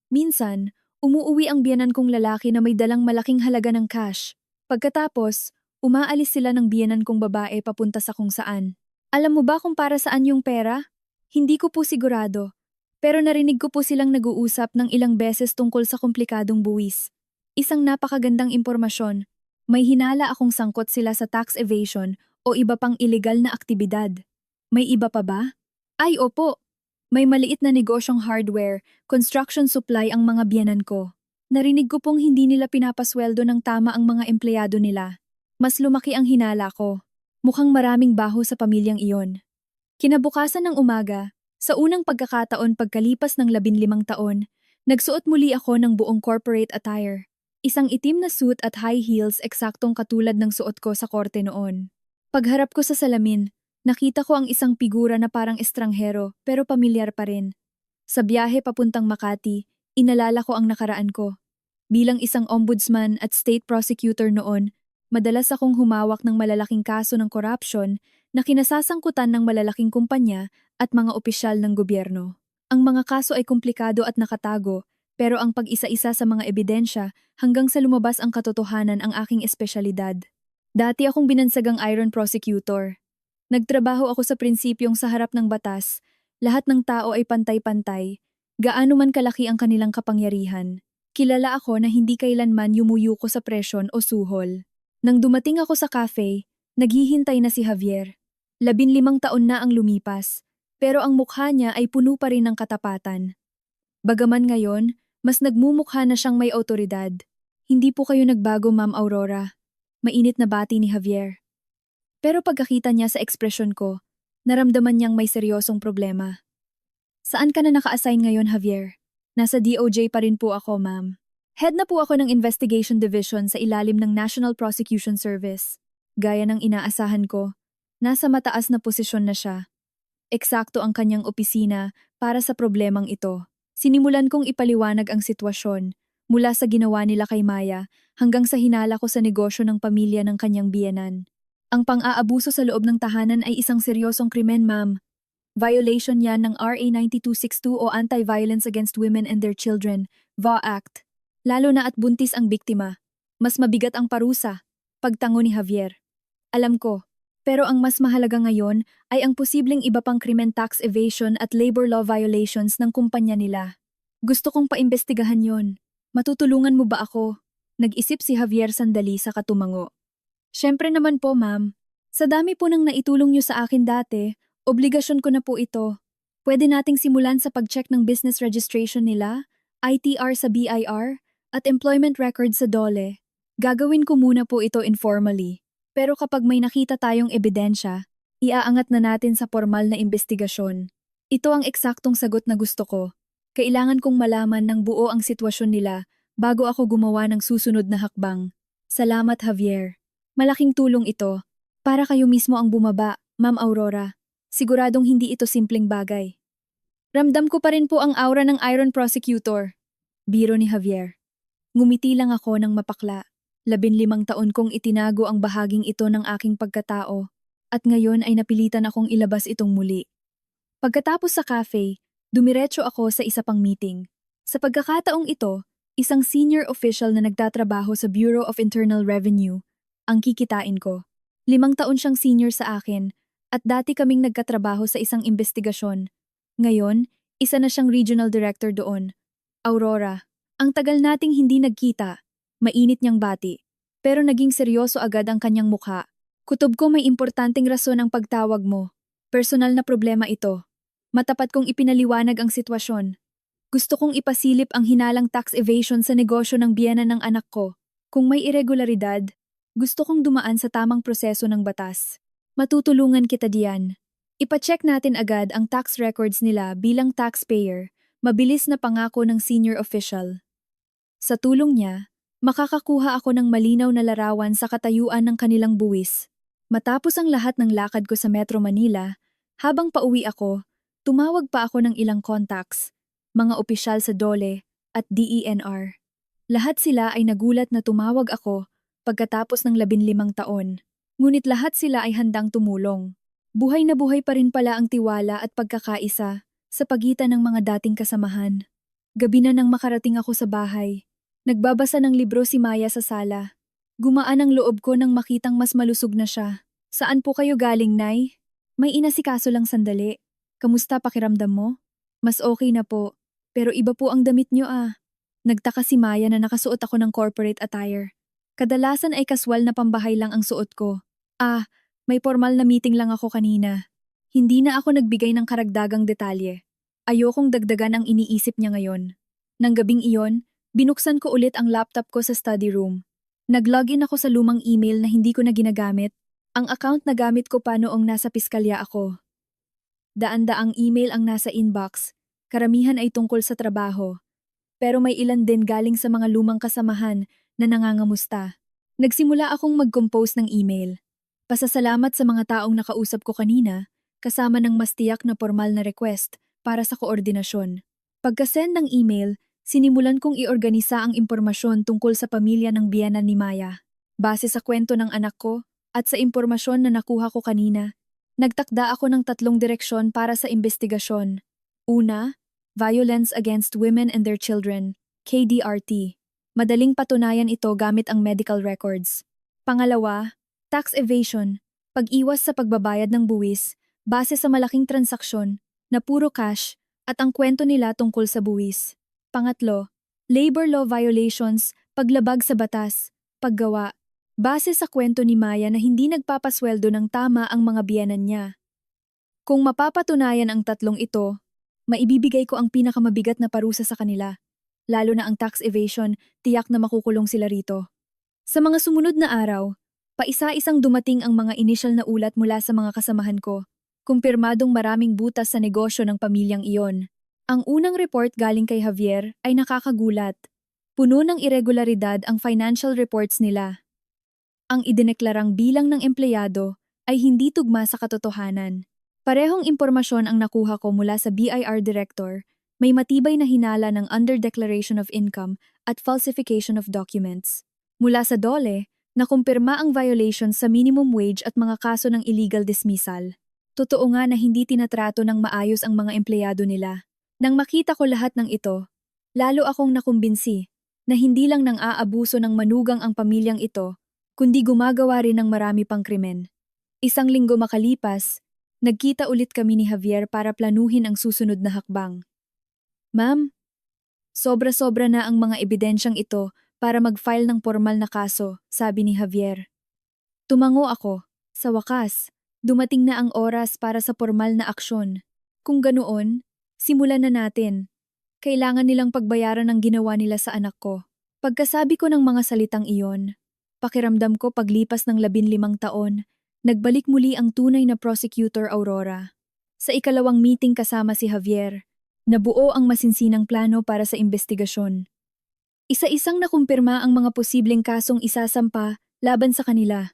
Minsan, umuuwi ang biyenan kong lalaki na may dalang malaking halaga ng cash. Pagkatapos, umaalis sila ng biyenan kong babae papunta sa kung saan. Alam mo ba kung para saan yung pera? Hindi ko po sigurado. Pero narinig ko po silang nag-uusap ng ilang beses tungkol sa komplikadong buwis. Isang napakagandang impormasyon. May hinala akong sangkot sila sa tax evasion o iba pang ilegal na aktibidad. May iba pa ba? Ay opo. May maliit na negosyong hardware, construction supply ang mga biyenan ko. Narinig ko pong hindi nila pinapasweldo ng tama ang mga empleyado nila. Mas lumaki ang hinala ko. Mukhang maraming baho sa pamilyang iyon. Kinabukasan ng umaga, sa unang pagkakataon pagkalipas ng 15 taon, nagsuot muli ako ng buong corporate attire. Isang itim na suit at high heels eksaktong katulad ng suot ko sa korte noon. Pagharap ko sa salamin, nakita ko ang isang figura na parang estranghero pero pamilyar pa rin. Sa biyahe papuntang Makati, inalala ko ang nakaraan ko. Bilang isang ombudsman at state prosecutor noon, madalas akong humawak ng malalaking kaso ng korupsyon na kinasasangkutan ng malalaking kumpanya at mga opisyal ng gobyerno. Ang mga kaso ay komplikado at nakatago, pero ang pag-isa-isa sa mga ebidensya hanggang sa lumabas ang katotohanan ang aking espesyalidad. Dati akong binansagang iron prosecutor. Nagtrabaho ako sa prinsipyong sa harap ng batas, lahat ng tao ay pantay-pantay, gaano man kalaki ang kanilang kapangyarihan. Kilala ako na hindi kailanman yumuyuko sa presyon o suhol. Nang dumating ako sa cafe, naghihintay na si Javier. 15 taon na ang lumipas, pero ang mukha niya ay puno pa rin ng katapatan. Bagaman ngayon, mas nagmumukha na siyang may awtoridad. Hindi po kayo nagbago, Ma'am Aurora. Mainit na bati ni Javier. Pero pagkakita niya sa ekspresyon ko, naramdaman niyang may seryosong problema. Saan ka na naka-assign ngayon, Javier? Nasa DOJ pa rin po ako, ma'am. Head na po ako ng Investigation Division sa ilalim ng National Prosecution Service. Gaya ng inaasahan ko, nasa mataas na posisyon na siya. Eksakto ang kanyang opisina para sa problemang ito. Sinimulan kong ipaliwanag ang sitwasyon, mula sa ginawa nila kay Maya hanggang sa hinala ko sa negosyo ng pamilya ng kanyang biyenan. Ang pang-aabuso sa loob ng tahanan ay isang seryosong krimen, ma'am. Violation yan ng RA 9262 o Anti-Violence Against Women and Their Children, VA Act. Lalo na at buntis ang biktima. Mas mabigat ang parusa. Pagtango ni Javier. Alam ko, pero ang mas mahalaga ngayon ay ang posibleng iba pang krimen, tax evasion at labor law violations ng kumpanya nila. Gusto kong paimbestigahan yon. Matutulungan mo ba ako? Nag-isip si Javier sandali sa katumango. Siyempre naman po, ma'am. Sa dami po nang naitulong niyo sa akin dati, obligasyon ko na po ito. Pwede nating simulan sa pag-check ng business registration nila, ITR sa BIR, at employment record sa DOLE. Gagawin ko muna po ito informally. Pero kapag may nakita tayong ebidensya, iaangat na natin sa formal na investigasyon. Ito ang eksaktong sagot na gusto ko. Kailangan kong malaman ng buo ang sitwasyon nila bago ako gumawa ng susunod na hakbang. Salamat, Javier. Malaking tulong ito. Para kayo mismo ang bumaba, Ma'am Aurora. Siguradong hindi ito simpleng bagay. Ramdam ko pa rin po ang aura ng Iron Prosecutor. Biro ni Javier. Ngumiti lang ako ng mapakla. 15 taon kong itinago ang bahaging ito ng aking pagkatao, at ngayon ay napilitan akong ilabas itong muli. Pagkatapos sa cafe, dumiretso ako sa isa pang meeting. Sa pagkakataong ito, isang senior official na nagtatrabaho sa Bureau of Internal Revenue ang kikitain ko. 5 taon siyang senior sa akin at dati kaming nagkatrabaho sa isang investigasyon. Ngayon, isa na siyang regional director doon. Aurora, ang tagal nating hindi nagkita. Mainit niyang bati. pero naging seryoso agad ang kanyang mukha. Kutob ko, may importanteng rason ang pagtawag mo. Personal na problema ito. Matapat kong ipinaliwanag ang sitwasyon. Gusto kong ipasilip ang hinalang tax evasion sa negosyo ng biyenan ng anak ko. Kung may irregularidad, gusto kong dumaan sa tamang proseso ng batas. Matutulungan kita diyan. Ipacheck natin agad ang tax records nila bilang taxpayer, mabilis na pangako ng senior official. Sa tulong niya, makakakuha ako ng malinaw na larawan sa katayuan ng kanilang buwis. Matapos ang lahat ng lakad ko sa Metro Manila, habang pauwi ako, tumawag pa ako ng ilang contacts, mga opisyal sa DOLE at DENR. Lahat sila ay nagulat na tumawag ako pagkatapos ng 15 taon. Ngunit lahat sila ay handang tumulong. Buhay na buhay pa rin pala ang tiwala at pagkakaisa sa pagitan ng mga dating kasamahan. Gabi na nang makarating ako sa bahay. Nagbabasa ng libro si Maya sa sala. Gumaan ang loob ko nang makitang mas malusog na siya. Saan po kayo galing, Nay? May inasikaso lang sandali. Kamusta pakiramdam mo? Mas okay na po. Pero iba po ang damit niyo ah. Nagtaka si Maya na nakasuot ako ng corporate attire. Kadalasan ay kaswal na pambahay lang ang suot ko. May formal na meeting lang ako kanina. Hindi na ako nagbigay ng karagdagang detalye. Ayokong dagdagan ang iniisip niya ngayon. Nang gabing iyon, binuksan ko ulit ang laptop ko sa study room. Nag-login ako sa lumang email na hindi ko na ginagamit. Ang account na gamit ko pa noong nasa piskalya ako. Daan-daang email ang nasa inbox. Karamihan ay tungkol sa trabaho. Pero may ilan din galing sa mga lumang kasamahan na nangangamusta. Nagsimula akong mag-compose ng email. Pasasalamat sa mga taong nakausap ko kanina, kasama ng mas tiyak na formal na request para sa koordinasyon. Pagka-send ng email, sinimulan kong iorganisa ang impormasyon tungkol sa pamilya ng biyenan ni Maya. Base sa kwento ng anak ko at sa impormasyon na nakuha ko kanina, nagtakda ako ng 3 direksyon para sa investigasyon. Una, Violence Against Women and Their Children, KDRT. Madaling patunayan ito gamit ang medical records. Pangalawa, Tax Evasion, pag-iwas sa pagbabayad ng buwis base sa malaking transaksyon na puro cash at ang kwento nila tungkol sa buwis. Pangatlo, Labor Law Violations, paglabag sa batas, paggawa, base sa kwento ni Maya na hindi nagpapasweldo ng tama ang mga biyenan niya. Kung mapapatunayan ang 3 ito, maibibigay ko ang pinakamabigat na parusa sa kanila. Lalo na ang tax evasion, tiyak na makukulong sila rito. Sa mga sumunod na araw, paisa-isang dumating ang mga initial na ulat mula sa mga kasamahan ko, kumpirmadong maraming butas sa negosyo ng pamilyang iyon. Ang unang report galing kay Javier ay nakakagulat. Puno ng irregularidad ang financial reports nila. Ang idineklarang bilang ng empleyado ay hindi tugma sa katotohanan. Parehong impormasyon ang nakuha ko mula sa BIR Director, may matibay na hinala ng under-declaration of income at falsification of documents. Mula sa DOLE, nakumpirma ang violations sa minimum wage at mga kaso ng illegal dismissal. Totoo nga na hindi tinatrato ng maayos ang mga empleyado nila. Nang makita ko lahat ng ito, lalo akong nakumbinsi na hindi lang nang aabuso ng manugang ang pamilyang ito, kundi gumagawa rin ng marami pang krimen. 1 linggo makalipas, nagkita ulit kami ni Javier para planuhin ang susunod na hakbang. Ma'am, sobra-sobra na ang mga ebidensyang ito para mag-file ng formal na kaso, sabi ni Javier. Tumango ako. Sa wakas, dumating na ang oras para sa formal na aksyon. Kung ganoon, simulan na natin. Kailangan nilang pagbayaran ang ginawa nila sa anak ko. Pagkasabi ko ng mga salitang iyon, pakiramdam ko paglipas ng 15 taon, nagbalik muli ang tunay na prosecutor Aurora. Sa ikalawang meeting kasama si Javier, nabuo ang masinsinang plano para sa investigasyon. Isa-isang nakumpirma ang mga posibleng kasong isasampa laban sa kanila.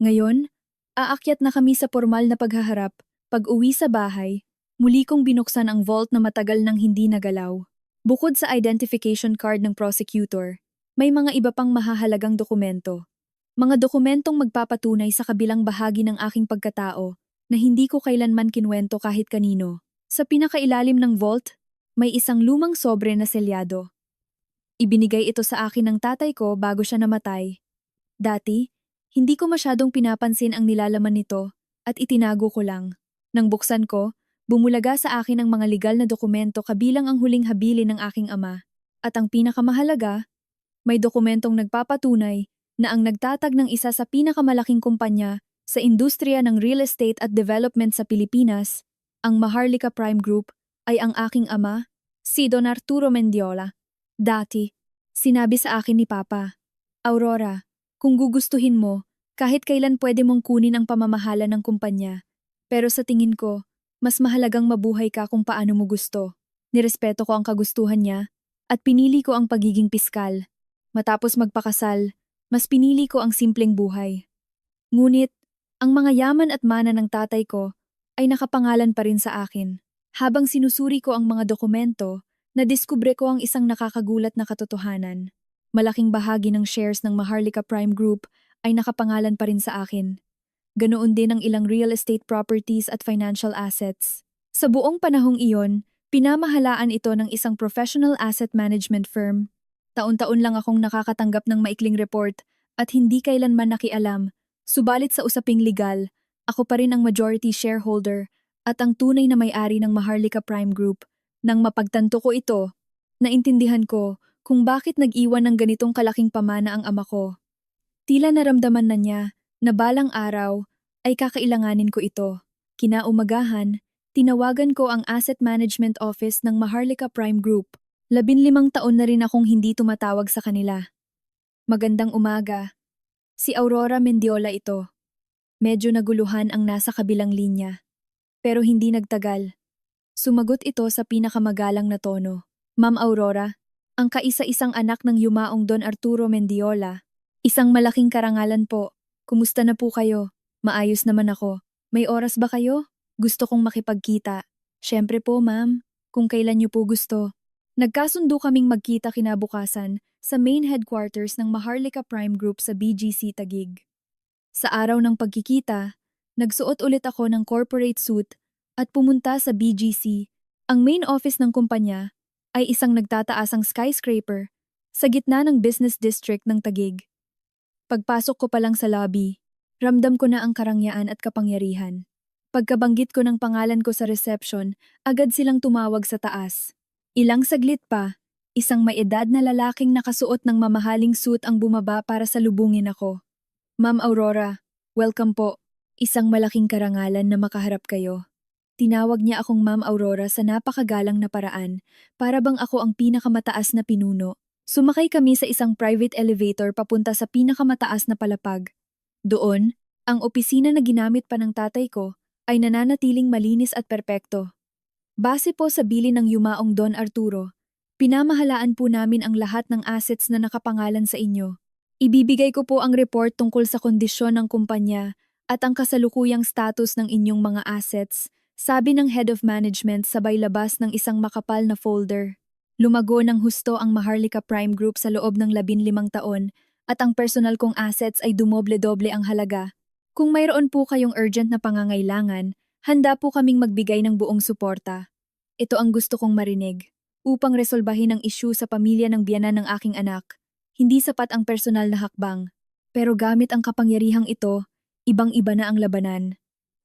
Ngayon, aakyat na kami sa formal na paghaharap. Pag-uwi sa bahay, muli kong binuksan ang vault na matagal nang hindi nagalaw. Bukod sa identification card ng prosecutor, may mga iba pang mahahalagang dokumento. Mga dokumentong magpapatunay sa kabilang bahagi ng aking pagkatao na hindi ko kailanman kinwento kahit kanino. Sa pinakailalim ng vault, may isang lumang sobre na selyado. Ibinigay ito sa akin ng tatay ko bago siya namatay. Dati, hindi ko masyadong pinapansin ang nilalaman nito at itinago ko lang. Nang buksan ko, bumulaga sa akin ang mga legal na dokumento kabilang ang huling habilin ng aking ama. At ang pinakamahalaga, may dokumentong nagpapatunay na ang nagtatag ng isa sa pinakamalaking kumpanya sa industriya ng real estate at development sa Pilipinas, ang Maharlika Prime Group, ay ang aking ama, si Don Arturo Mendiola. Dati, sinabi sa akin ni Papa, Aurora, kung gugustuhin mo, kahit kailan pwede mong kunin ang pamamahala ng kumpanya. Pero sa tingin ko, mas mahalagang mabuhay ka kung paano mo gusto. Nirespeto ko ang kagustuhan niya at pinili ko ang pagiging piskal. Matapos magpakasal, mas pinili ko ang simpleng buhay. Ngunit, ang mga yaman at mana ng tatay ko ay nakapangalan pa rin sa akin. Habang sinusuri ko ang mga dokumento, nadiskubre ko ang isang nakakagulat na katotohanan. Malaking bahagi ng shares ng Maharlika Prime Group ay nakapangalan pa rin sa akin. Ganoon din ang ilang real estate properties at financial assets. Sa buong panahong iyon, pinamahalaan ito ng isang professional asset management firm. Taon-taon lang akong nakakatanggap ng maikling report at hindi kailanman nakialam. Subalit sa usaping legal, ako pa rin ang majority shareholder at ang tunay na may-ari ng Maharlika Prime Group. Nang mapagtanto ko ito, naintindihan ko kung bakit nag-iwan ng ganitong kalaking pamana ang ama ko. Tila naramdaman na niya na balang araw ay kakailanganin ko ito. Kinaumagahan, tinawagan ko ang Asset Management Office ng Maharlika Prime Group. 15 taon na rin akong hindi tumatawag sa kanila. Magandang umaga. Si Aurora Mendiola ito. Medyo naguluhan ang nasa kabilang linya. Pero hindi nagtagal. Sumagot ito sa pinakamagalang na tono. Ma'am Aurora, ang kaisa-isang anak ng yumaong Don Arturo Mendiola. Isang malaking karangalan po. Kumusta na po kayo? Maayos naman ako. May oras ba kayo? Gusto kong makipagkita. Siyempre po ma'am, kung kailan niyo po gusto. Nagkasundo kaming magkita kinabukasan sa main headquarters ng Maharlika Prime Group sa BGC Taguig. Sa araw ng pagkikita, nagsuot ulit ako ng corporate suit at pumunta sa BGC. Ang main office ng kumpanya ay isang nagtataasang skyscraper sa gitna ng business district ng Taguig. Pagpasok ko pa lang sa lobby, ramdam ko na ang karangyaan at kapangyarihan. Pagkabanggit ko ng pangalan ko sa reception, agad silang tumawag sa taas. Ilang saglit pa, isang may edad na lalaking nakasuot ng mamahaling suit ang bumaba para salubungin ako. Ma'am Aurora, welcome po. Isang malaking karangalan na makaharap kayo. Tinawag niya akong Ma'am Aurora sa napakagalang na paraan, para bang ako ang pinakamataas na pinuno. Sumakay kami sa isang private elevator papunta sa pinakamataas na palapag. Doon, ang opisina na ginamit pa ng tatay ko ay nananatiling malinis at perpekto. Base po sa bilin ng yumaong Don Arturo, pinamahalaan po namin ang lahat ng assets na nakapangalan sa inyo. Ibibigay ko po ang report tungkol sa kondisyon ng kumpanya at ang kasalukuyang status ng inyong mga assets, sabi ng Head of Management sabay labas ng isang makapal na folder. Lumago ng husto ang Maharlika Prime Group sa loob ng 15 taon at ang personal kong assets ay dumoble-doble ang halaga. Kung mayroon po kayong urgent na pangangailangan, handa po kaming magbigay ng buong suporta. Ito ang gusto kong marinig. Upang resolbahin ang issue sa pamilya ng biyanan ng aking anak, hindi sapat ang personal na hakbang. Pero gamit ang kapangyarihang ito, ibang-iba na ang labanan.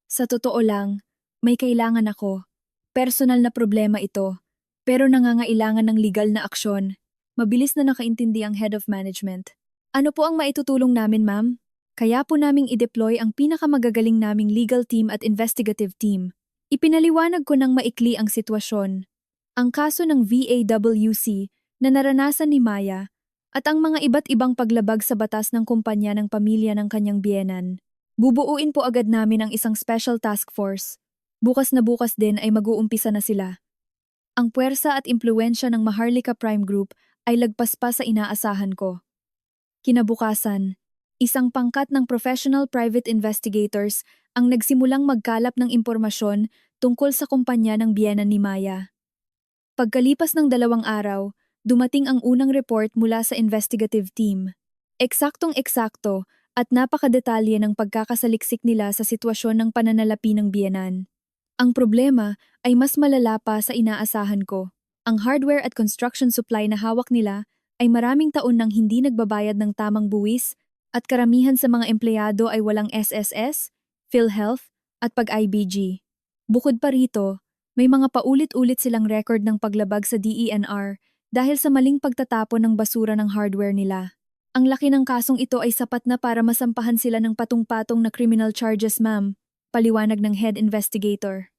Sa totoo lang, may kailangan ako. Personal na problema ito, pero nangangailangan ng legal na aksyon. Mabilis na nakaintindi ang Head of Management. Ano po ang maitutulong namin, ma'am? Kaya po naming i-deploy ang pinakamagagaling naming legal team at investigative team. Ipinaliwanag ko ng maikli ang sitwasyon. Ang kaso ng VAWC na naranasan ni Maya at ang mga iba't ibang paglabag sa batas ng kumpanya ng pamilya ng kanyang biyenan. Bubuuin po agad namin ang isang special task force. Bukas na bukas din ay mag-uumpisa na sila. Ang puwersa at impluwensya ng Maharlika Prime Group ay lagpas pa sa inaasahan ko. Kinabukasan, isang pangkat ng professional private investigators ang nagsimulang magkalap ng impormasyon tungkol sa kumpanya ng biyenan ni Maya. Pagkalipas ng 2 araw, dumating ang unang report mula sa investigative team. Eksaktong-eksakto at napakadetalye ng pagkakasaliksik nila sa sitwasyon ng pananalapi ng biyenan. Ang problema ay mas malala pa sa inaasahan ko. Ang hardware at construction supply na hawak nila ay maraming taon nang hindi nagbabayad ng tamang buwis at karamihan sa mga empleyado ay walang SSS, PhilHealth at pag-IBG. Bukod pa rito, may mga paulit-ulit silang record ng paglabag sa DENR dahil sa maling pagtatapon ng basura ng hardware nila. Ang laki ng kasong ito ay sapat na para masampahan sila ng patong-patong na criminal charges, ma'am. Paliwanag ng head investigator.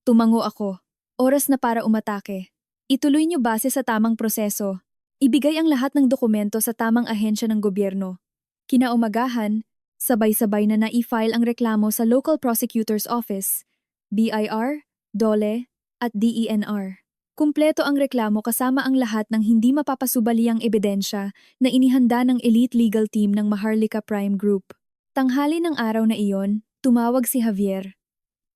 Tumango ako. Oras na para umatake. Ituloy niyo base sa tamang proseso. Ibigay ang lahat ng dokumento sa tamang ahensya ng gobyerno. Kinaumagahan, sabay-sabay na na-file ang reklamo sa Local Prosecutor's Office, BIR, DOLE, at DENR. Kumpleto ang reklamo kasama ang lahat ng hindi mapapasubaliang ebidensya na inihanda ng elite legal team ng Maharlika Prime Group. Tanghali ng araw na iyon, tumawag si Javier.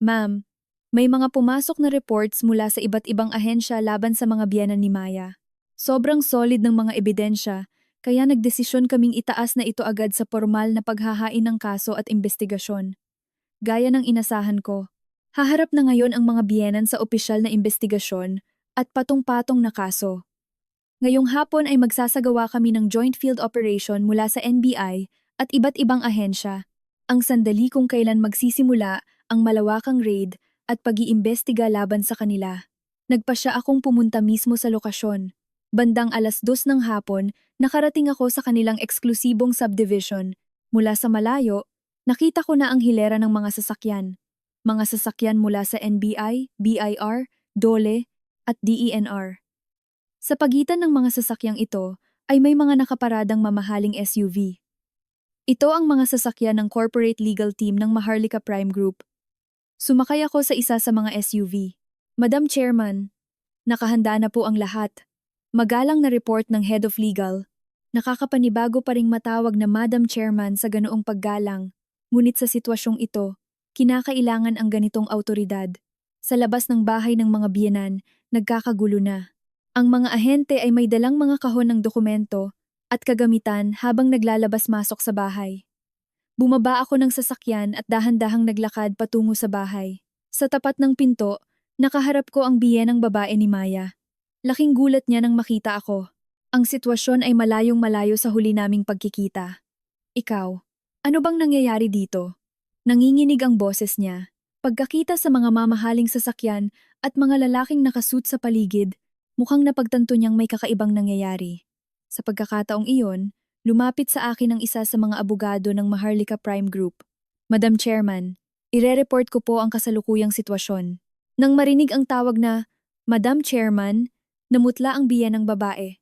Ma'am, may mga pumasok na reports mula sa iba't ibang ahensya laban sa mga biyenan ni Maya. Sobrang solid ng mga ebidensya, kaya nagdesisyon kaming itaas na ito agad sa formal na paghahain ng kaso at investigasyon. Gaya ng inasahan ko, haharap na ngayon ang mga biyenan sa opisyal na investigasyon at patong-patong na kaso. Ngayong hapon ay magsasagawa kami ng joint field operation mula sa NBI at iba't ibang ahensya, ang sandali kung kailan magsisimula ang malawakang raid at pag-iimbestiga laban sa kanila. Nagpasya akong pumunta mismo sa lokasyon. Bandang 2:00 ng hapon, nakarating ako sa kanilang eksklusibong subdivision. Mula sa malayo, nakita ko na ang hilera ng mga sasakyan. Mga sasakyan mula sa NBI, BIR, DOLE, at DENR. Sa pagitan ng mga sasakyang ito ay may mga nakaparadang mamahaling SUV. Ito ang mga sasakyan ng corporate legal team ng Maharlika Prime Group. Sumakay ako sa isa sa mga SUV. Madam Chairman, nakahanda na po ang lahat. Magalang na report ng Head of Legal. Nakakapanibago pa ring matawag na Madam Chairman sa ganoong paggalang. Ngunit sa sitwasyong ito, kinakailangan ang ganitong autoridad. Sa labas ng bahay ng mga biyenan, nagkakagulo na. Ang mga ahente ay may dalang mga kahon ng dokumento at kagamitan habang naglalabas-masok sa bahay. Bumaba ako ng sasakyan at dahan-dahang naglakad patungo sa bahay. Sa tapat ng pinto, nakaharap ko ang biyenang babae ni Maya. Laking gulat niya nang makita ako. Ang sitwasyon ay malayong-malayo sa huli naming pagkikita. Ikaw, ano bang nangyayari dito? Nanginginig ang boses niya. Pagkakita sa mga mamahaling sasakyan at mga lalaking nakasuit sa paligid, mukhang napagtanto niyang may kakaibang nangyayari. Sa pagkakataong iyon, lumapit sa akin ang isa sa mga abogado ng Maharlika Prime Group. Madam Chairman, ire-report ko po ang kasalukuyang sitwasyon. Nang marinig ang tawag na, Madam Chairman, namutla ang biyenang babae.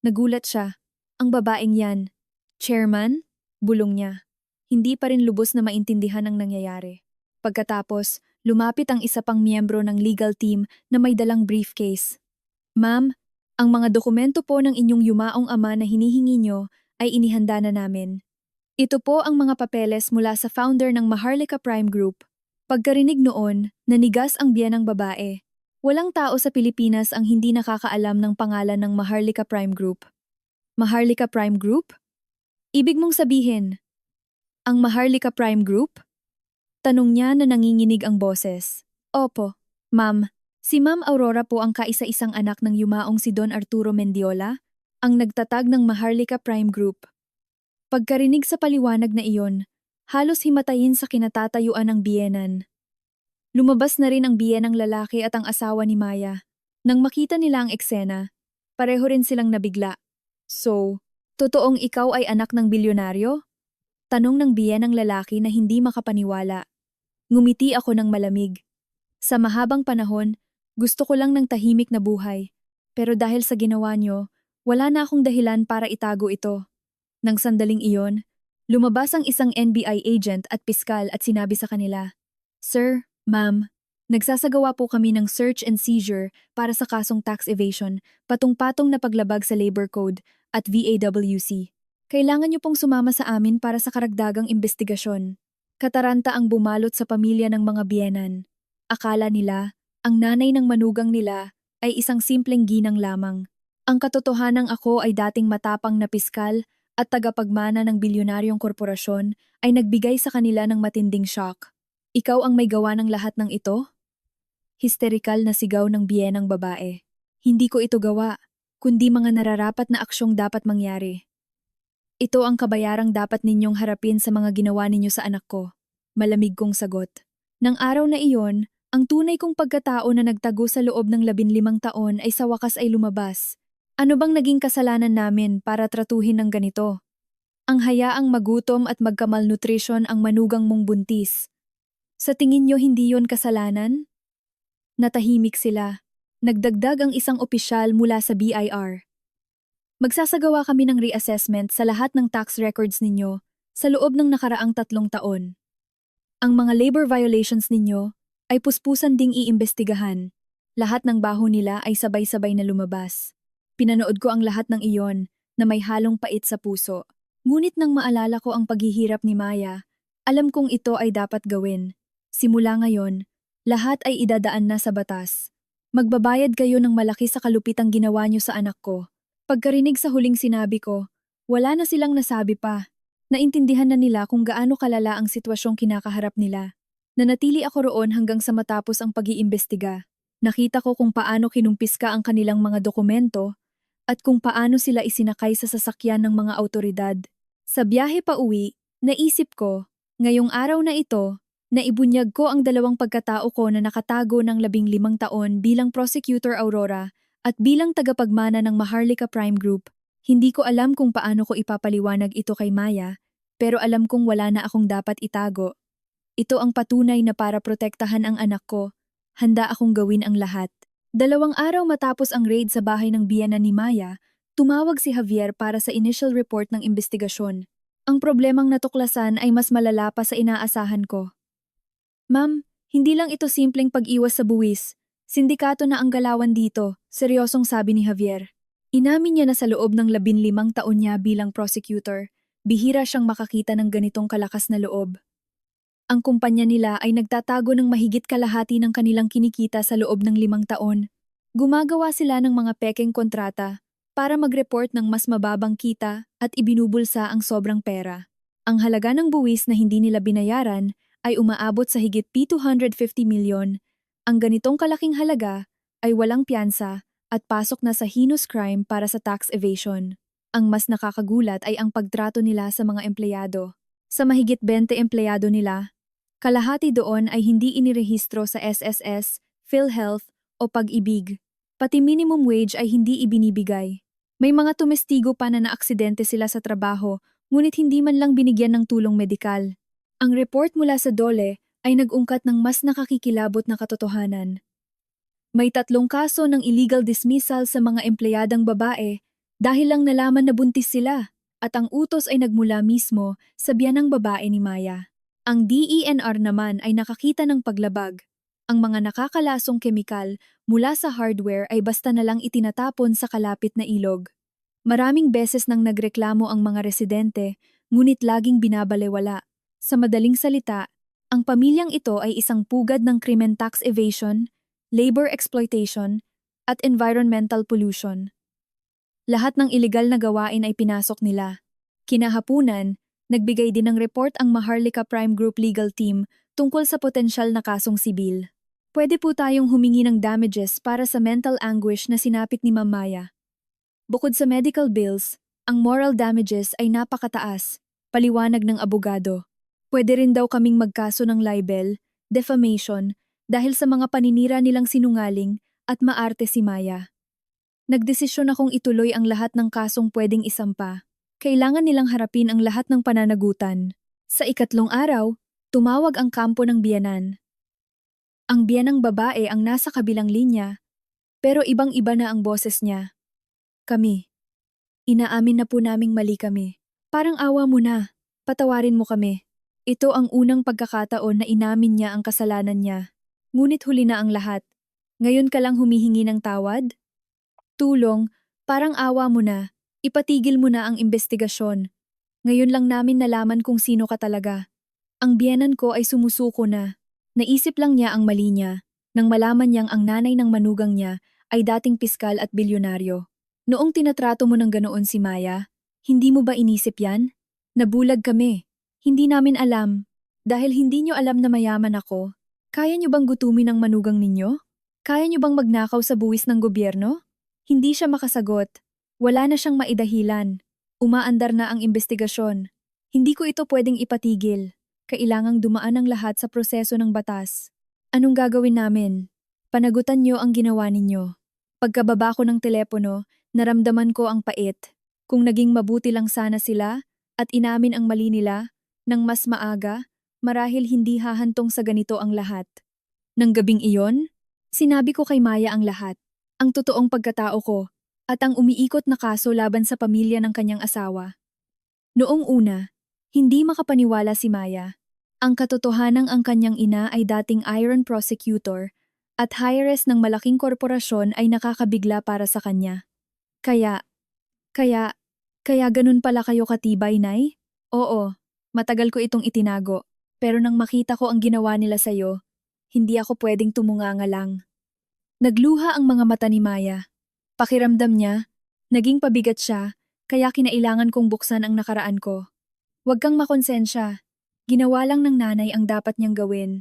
Nagulat siya. Ang babaeng yan. Chairman? Bulong niya. Hindi pa rin lubos na maintindihan ang nangyayari. Pagkatapos, lumapit ang isa pang miyembro ng legal team na may dalang briefcase. Ma'am, ang mga dokumento po ng inyong yumaong ama na hinihingi nyo ay inihanda na namin. Ito po ang mga papeles mula sa founder ng Maharlika Prime Group. Pagkarinig noon, nanigas ang biyenang babae. Walang tao sa Pilipinas ang hindi nakakaalam ng pangalan ng Maharlika Prime Group. Maharlika Prime Group? Ibig mong sabihin, ang Maharlika Prime Group? Tanong niya na nanginginig ang boses. Opo, ma'am. Si Ma'am Aurora po ang kaisa-isang anak ng yumaong si Don Arturo Mendiola, ang nagtatag ng Maharlika Prime Group. Pagkarinig sa paliwanag na iyon, halos himatayin sa kinatatayuan ng biyenan. Lumabas na rin ang biyenang lalaki at ang asawa ni Maya. Nang makita nila ang eksena, pareho rin silang nabigla. So, totoong ikaw ay anak ng bilyonaryo? Tanong ng biyenang lalaki na hindi makapaniwala. Ngumiti ako ng malamig. Sa mahabang panahon, gusto ko lang ng tahimik na buhay. Pero dahil sa ginawa niyo, wala na akong dahilan para itago ito. Nang sandaling iyon, lumabas ang isang NBI agent at piskal at sinabi sa kanila, Sir, Ma'am, nagsasagawa po kami ng search and seizure para sa kasong tax evasion, patong-patong na paglabag sa Labor Code at VAWC. Kailangan niyo pong sumama sa amin para sa karagdagang investigasyon. Kataranta ang bumalot sa pamilya ng mga biyenan. Akala nila, ang nanay ng manugang nila ay isang simpleng ginang lamang. Ang katotohanang ako ay dating matapang na piskal at tagapagmana ng bilyonaryong korporasyon ay nagbigay sa kanila ng matinding shock. Ikaw ang may gawa ng lahat ng ito? Histerikal na sigaw ng biyenang babae. Hindi ko ito gawa, kundi mga nararapat na aksyong dapat mangyari. Ito ang kabayarang dapat ninyong harapin sa mga ginawa ninyo sa anak ko. Malamig kong sagot. Nang araw na iyon, ang tunay kong pagkatao na nagtago sa loob ng 15 taon ay sa wakas ay lumabas. Ano bang naging kasalanan namin para tratuhin ng ganito? Ang hayaang magutom at magkamalnutrisyon ang manugang mong buntis. Sa tingin nyo hindi yon kasalanan? Natahimik sila. Nagdagdag ang isang opisyal mula sa BIR. Magsasagawa kami ng reassessment sa lahat ng tax records ninyo sa loob ng nakaraang 3 taon. Ang mga labor violations ninyo ay puspusan ding iimbestigahan. Lahat ng baho nila ay sabay-sabay na lumabas. Pinanood ko ang lahat ng iyon na may halong pait sa puso. Ngunit nang maalala ko ang paghihirap ni Maya, alam kong ito ay dapat gawin. Simula ngayon, lahat ay idadaan na sa batas. Magbabayad kayo ng malaki sa kalupitang ginawa niyo sa anak ko. Pagkarinig sa huling sinabi ko, wala na silang nasabi pa. Naintindihan na nila kung gaano kalala ang sitwasyong kinakaharap nila. Nanatili ako roon hanggang sa matapos ang pag-iimbestiga. Nakita ko kung paano kinumpiska ang kanilang mga dokumento at kung paano sila isinakay sa sasakyan ng mga awtoridad. Sa biyahe pa uwi, naisip ko, ngayong araw na ito, naibunyag ko ang 2 pagkatao ko na nakatago ng 15 taon bilang Prosecutor Aurora at bilang tagapagmana ng Maharlika Prime Group. Hindi ko alam kung paano ko ipapaliwanag ito kay Maya, pero alam kong wala na akong dapat itago. Ito ang patunay na para protektahan ang anak ko, handa akong gawin ang lahat. 2 araw matapos ang raid sa bahay ng biyenan ni Maya, tumawag si Javier para sa initial report ng investigasyon. Ang problemang natuklasan ay mas malala pa sa inaasahan ko. Ma'am, hindi lang ito simpleng pag-iwas sa buwis. Sindikato na ang galawan dito, seryosong sabi ni Javier. Inamin niya na sa loob ng 15 taon niya bilang prosecutor, bihira siyang makakita ng ganitong kalakas na loob. Ang kumpanya nila ay nagtatago ng mahigit kalahati ng kanilang kinikita sa loob ng 5 taon. Gumagawa sila ng mga pekeng kontrata para mag-report ng mas mababang kita at ibinubulsa ang sobrang pera. Ang halaga ng buwis na hindi nila binayaran ay umaabot sa higit 250 milyon. Ang ganitong kalaking halaga ay walang piyansa at pasok na sa heinous crime para sa tax evasion. Ang mas nakakagulat ay ang pagtrato nila sa mga empleyado. Sa mahigit 20 empleyado nila, kalahati doon ay hindi inirehistro sa SSS, PhilHealth o Pag-ibig. Pati minimum wage ay hindi ibinibigay. May mga tumestigo pa na naaksidente sila sa trabaho, ngunit hindi man lang binigyan ng tulong medikal. Ang report mula sa DOLE ay nag-ungkat ng mas nakakikilabot na katotohanan. May 3 kaso ng illegal dismissal sa mga empleyadang babae dahil lang nalaman na buntis sila at ang utos ay nagmula mismo sa biyanang babae ni Maya. Ang DENR naman ay nakakita ng paglabag. Ang mga nakakalasong kemikal mula sa hardware ay basta na lang itinatapon sa kalapit na ilog. Maraming beses nang nagreklamo ang mga residente, ngunit laging binabalewala. Sa madaling salita, ang pamilyang ito ay isang pugad ng krimen tax evasion, labor exploitation, at environmental pollution. Lahat ng iligal na gawain ay pinasok nila. Kinahapunan, nagbigay din ng report ang Maharlika Prime Group Legal Team tungkol sa potensyal na kasong sibil. Pwede po tayong humingi ng damages para sa mental anguish na sinapit ni Ma'am Maya. Bukod sa medical bills, ang moral damages ay napakataas, paliwanag ng abogado. Pwede rin daw kaming magkaso ng libel, defamation, dahil sa mga paninira nilang sinungaling at maarte si Maya. Nagdesisyon akong ituloy ang lahat ng kasong pwedeng isampa. Kailangan nilang harapin ang lahat ng pananagutan. Sa 3 araw, tumawag ang kampo ng biyanan. Ang biyanang babae ang nasa kabilang linya, pero ibang-iba na ang boses niya. Kami. Inaamin na po naming mali kami. Parang awa mo na. Patawarin mo kami. Ito ang unang pagkakataon na inamin niya ang kasalanan niya. Ngunit huli na ang lahat. Ngayon ka lang humihingi ng tawad? Tulong, parang awa mo na. Ipatigil mo na ang investigasyon. Ngayon lang namin nalaman kung sino ka talaga. Ang biyenan ko ay sumusuko na. Naisip lang niya ang mali niya, nang malaman niyang ang nanay ng manugang niya ay dating piskal at bilyonaryo. Noong tinatrato mo ng ganoon si Maya, hindi mo ba inisip yan? Nabulag kami. Hindi namin alam. Dahil hindi niyo alam na mayaman ako, kaya niyo bang gutumin ang manugang ninyo? Kaya niyo bang magnakaw sa buwis ng gobyerno? Hindi siya makasagot. Wala na siyang maidahilan. Umaandar na ang investigasyon. Hindi ko ito pwedeng ipatigil. Kailangang dumaan ang lahat sa proseso ng batas. Anong gagawin namin? Panagutan niyo ang ginawa ninyo. Pagkababa ko ng telepono, naramdaman ko ang pait. Kung naging mabuti lang sana sila, at inamin ang mali nila nang mas maaga, marahil hindi hahantong sa ganito ang lahat. Nang gabing iyon, sinabi ko kay Maya ang lahat, ang totoong pagkatao ko, at ang umiikot na kaso laban sa pamilya ng kanyang asawa. Noong una, hindi makapaniwala si Maya. Ang katotohanang ang kanyang ina ay dating iron prosecutor at heiress ng malaking korporasyon ay nakakabigla para sa kanya. Kaya, kaya, kaya ganun pala kayo katibay, Nay? Oo, matagal ko itong itinago. Pero nang makita ko ang ginawa nila sa'yo, hindi ako pwedeng tumunganga lang. Nagluha ang mga mata ni Maya. Pakiramdam niya, naging pabigat siya, kaya kinailangan kong buksan ang nakaraan ko. Huwag kang makonsensya. Ginawa lang ng nanay ang dapat niyang gawin.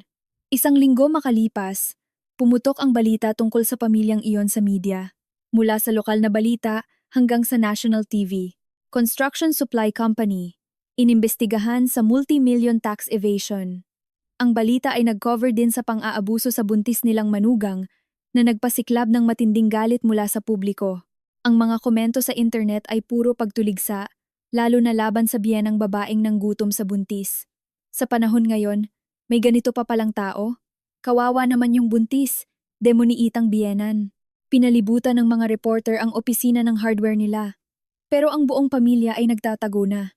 Isang linggo makalipas, pumutok ang balita tungkol sa pamilyang iyon sa media. Mula sa lokal na balita hanggang sa national TV. Construction Supply Company. Inimbestigahan sa multi-million tax evasion. Ang balita ay nag-cover din sa pang-aabuso sa buntis nilang manugang na nagpasiklab ng matinding galit mula sa publiko. Ang mga komento sa internet ay puro pagtuligsa, lalo na laban sa biyenang babaeng nanggutom sa buntis. Sa panahon ngayon, may ganito pa palang tao? Kawawa naman yung buntis, demoniitang biyenan. Pinalibutan ng mga reporter ang opisina ng hardware nila. Pero ang buong pamilya ay nagtatago na.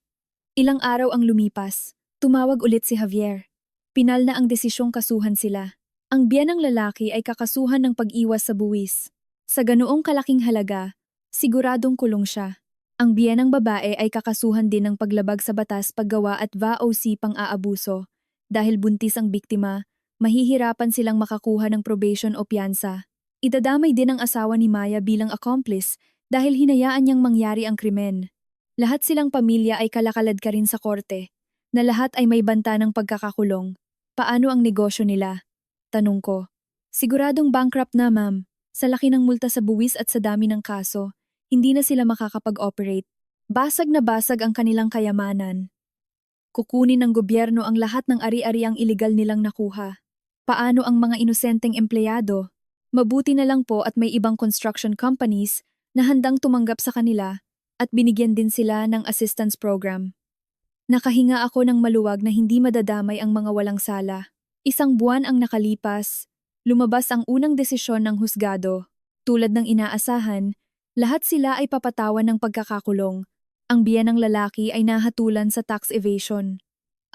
Ilang araw ang lumipas, tumawag ulit si Javier. Pinal na ang desisyong kasuhan sila. Ang biyenang lalaki ay kakasuhan ng pag-iwas sa buwis. Sa ganoong kalaking halaga, siguradong kulong siya. Ang biyenang babae ay kakasuhan din ng paglabag sa batas paggawa at VAOC pang-aabuso. Dahil buntis ang biktima, mahihirapan silang makakuha ng probation o piyansa. Idadamay din ang asawa ni Maya bilang accomplice dahil hinayaan niyang mangyari ang krimen. Lahat silang pamilya ay kalakalad ka rin sa korte, na lahat ay may banta ng pagkakakulong. Paano ang negosyo nila? Tanong ko. Siguradong bankrupt na, ma'am. Sa laki ng multa sa buwis at sa dami ng kaso, hindi na sila makakapag-operate. Basag na basag ang kanilang kayamanan. Kukunin ng gobyerno ang lahat ng ari-ariang iligal nilang nakuha. Paano ang mga inosenteng empleyado? Mabuti na lang po at may ibang construction companies na handang tumanggap sa kanila at binigyan din sila ng assistance program. Nakahinga ako ng maluwag na hindi madadamay ang mga walang sala. Isang buwan ang nakalipas, lumabas ang unang desisyon ng husgado. Tulad ng inaasahan, lahat sila ay papatawan ng pagkakakulong. Ang biyenang lalaki ay nahatulan sa tax evasion.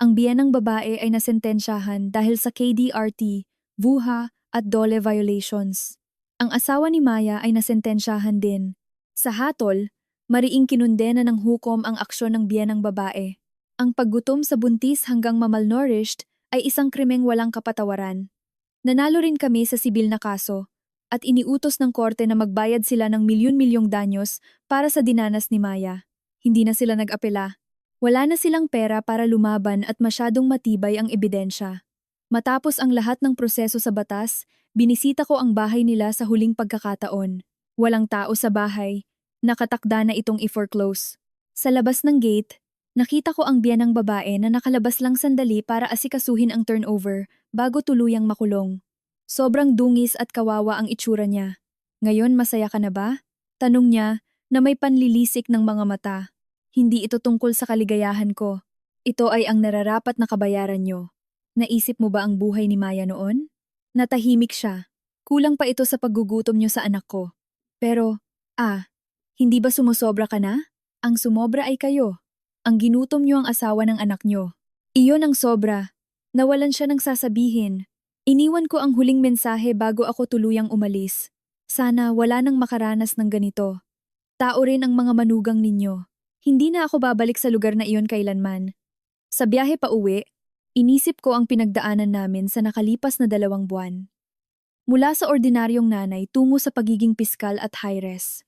Ang biyenang babae ay nasentensyahan dahil sa KDRT, VUHA at DOLE violations. Ang asawa ni Maya ay nasentensyahan din. Sa hatol, mariing kinundena ng hukom ang aksyon ng biyenang babae. Ang paggutom sa buntis hanggang mamalnourished ay isang krimeng walang kapatawaran. Nanalo rin kami sa sibil na kaso at iniutos ng korte na magbayad sila ng milyon-milyong danyos para sa dinanas ni Maya. Hindi na sila nag-apela. Wala na silang pera para lumaban at masyadong matibay ang ebidensya. Matapos ang lahat ng proseso sa batas, binisita ko ang bahay nila sa huling pagkakataon. Walang tao sa bahay, nakatakda na itong i-foreclose. Sa labas ng gate, nakita ko ang biyenang babae na nakalabas lang sandali para asikasuhin ang turnover bago tuluyang makulong. Sobrang dungis at kawawa ang itsura niya. Ngayon masaya ka na ba? Tanong niya na may panlilisik ng mga mata. Hindi ito tungkol sa kaligayahan ko. Ito ay ang nararapat na kabayaran niyo. Naisip mo ba ang buhay ni Maya noon? Natahimik siya. Kulang pa ito sa paggugutom niyo sa anak ko. Pero, hindi ba sumusobra ka na? Ang sumobra ay kayo. Ang ginutom niyo ang asawa ng anak niyo. Iyon ang sobra. Nawalan siya ng sasabihin. Iniwan ko ang huling mensahe bago ako tuluyang umalis. Sana wala nang makaranas ng ganito. Tao rin ang mga manugang ninyo. Hindi na ako babalik sa lugar na iyon kailanman. Sa biyahe pa uwi, inisip ko ang pinagdaanan namin sa nakalipas na 2 buwan. Mula sa ordinaryong nanay tungo sa pagiging piskal at heiress.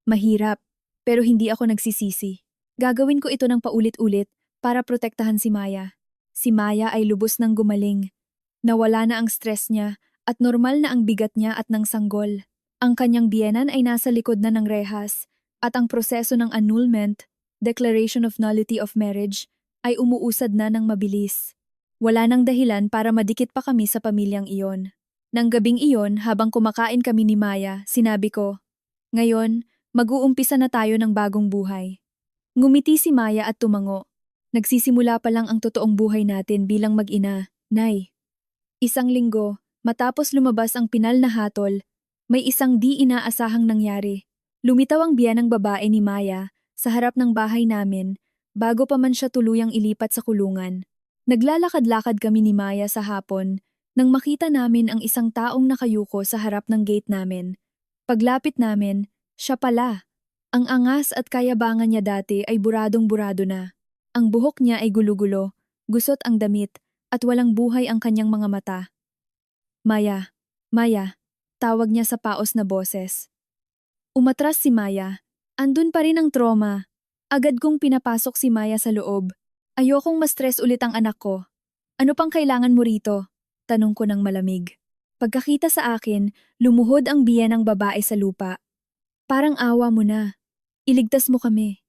Mahirap, pero hindi ako nagsisisi. Gagawin ko ito ng paulit-ulit para protektahan si Maya. Si Maya ay lubos ng gumaling. Nawala na ang stress niya at normal na ang bigat niya at ng sanggol. Ang kanyang biyenan ay nasa likod na ng rehas at ang proseso ng annulment, declaration of nullity of marriage, ay umuusad na ng mabilis. Wala nang dahilan para madikit pa kami sa pamilyang iyon. Nang gabing iyon, habang kumakain kami ni Maya, sinabi ko, "Ngayon, mag-uumpisa na tayo ng bagong buhay." Ngumiti si Maya at tumango. Nagsisimula pa lang ang totoong buhay natin bilang mag-ina, Nay. Isang linggo, matapos lumabas ang pinal na hatol, may isang di inaasahang nangyari. Lumitaw ang biyanang babae ni Maya sa harap ng bahay namin bago pa man siya tuluyang ilipat sa kulungan. Naglalakad-lakad kami ni Maya sa hapon nang makita namin ang isang taong nakayuko sa harap ng gate namin. Paglapit namin, siya pala. Ang angas at kayabangan niya dati ay buradong-burado na. Ang buhok niya ay gulo-gulo, gusot ang damit, at walang buhay ang kanyang mga mata. Maya, Maya, tawag niya sa paos na boses. Umatras si Maya. Andun pa rin ang trauma. Agad kong pinapasok si Maya sa loob. Ayokong ma-stress ulit ang anak ko. Ano pang kailangan mo rito? Tanong ko ng malamig. Pagkakita sa akin, lumuhod ang biyanang babae sa lupa. Parang awa mo na. Iligtas mo kami.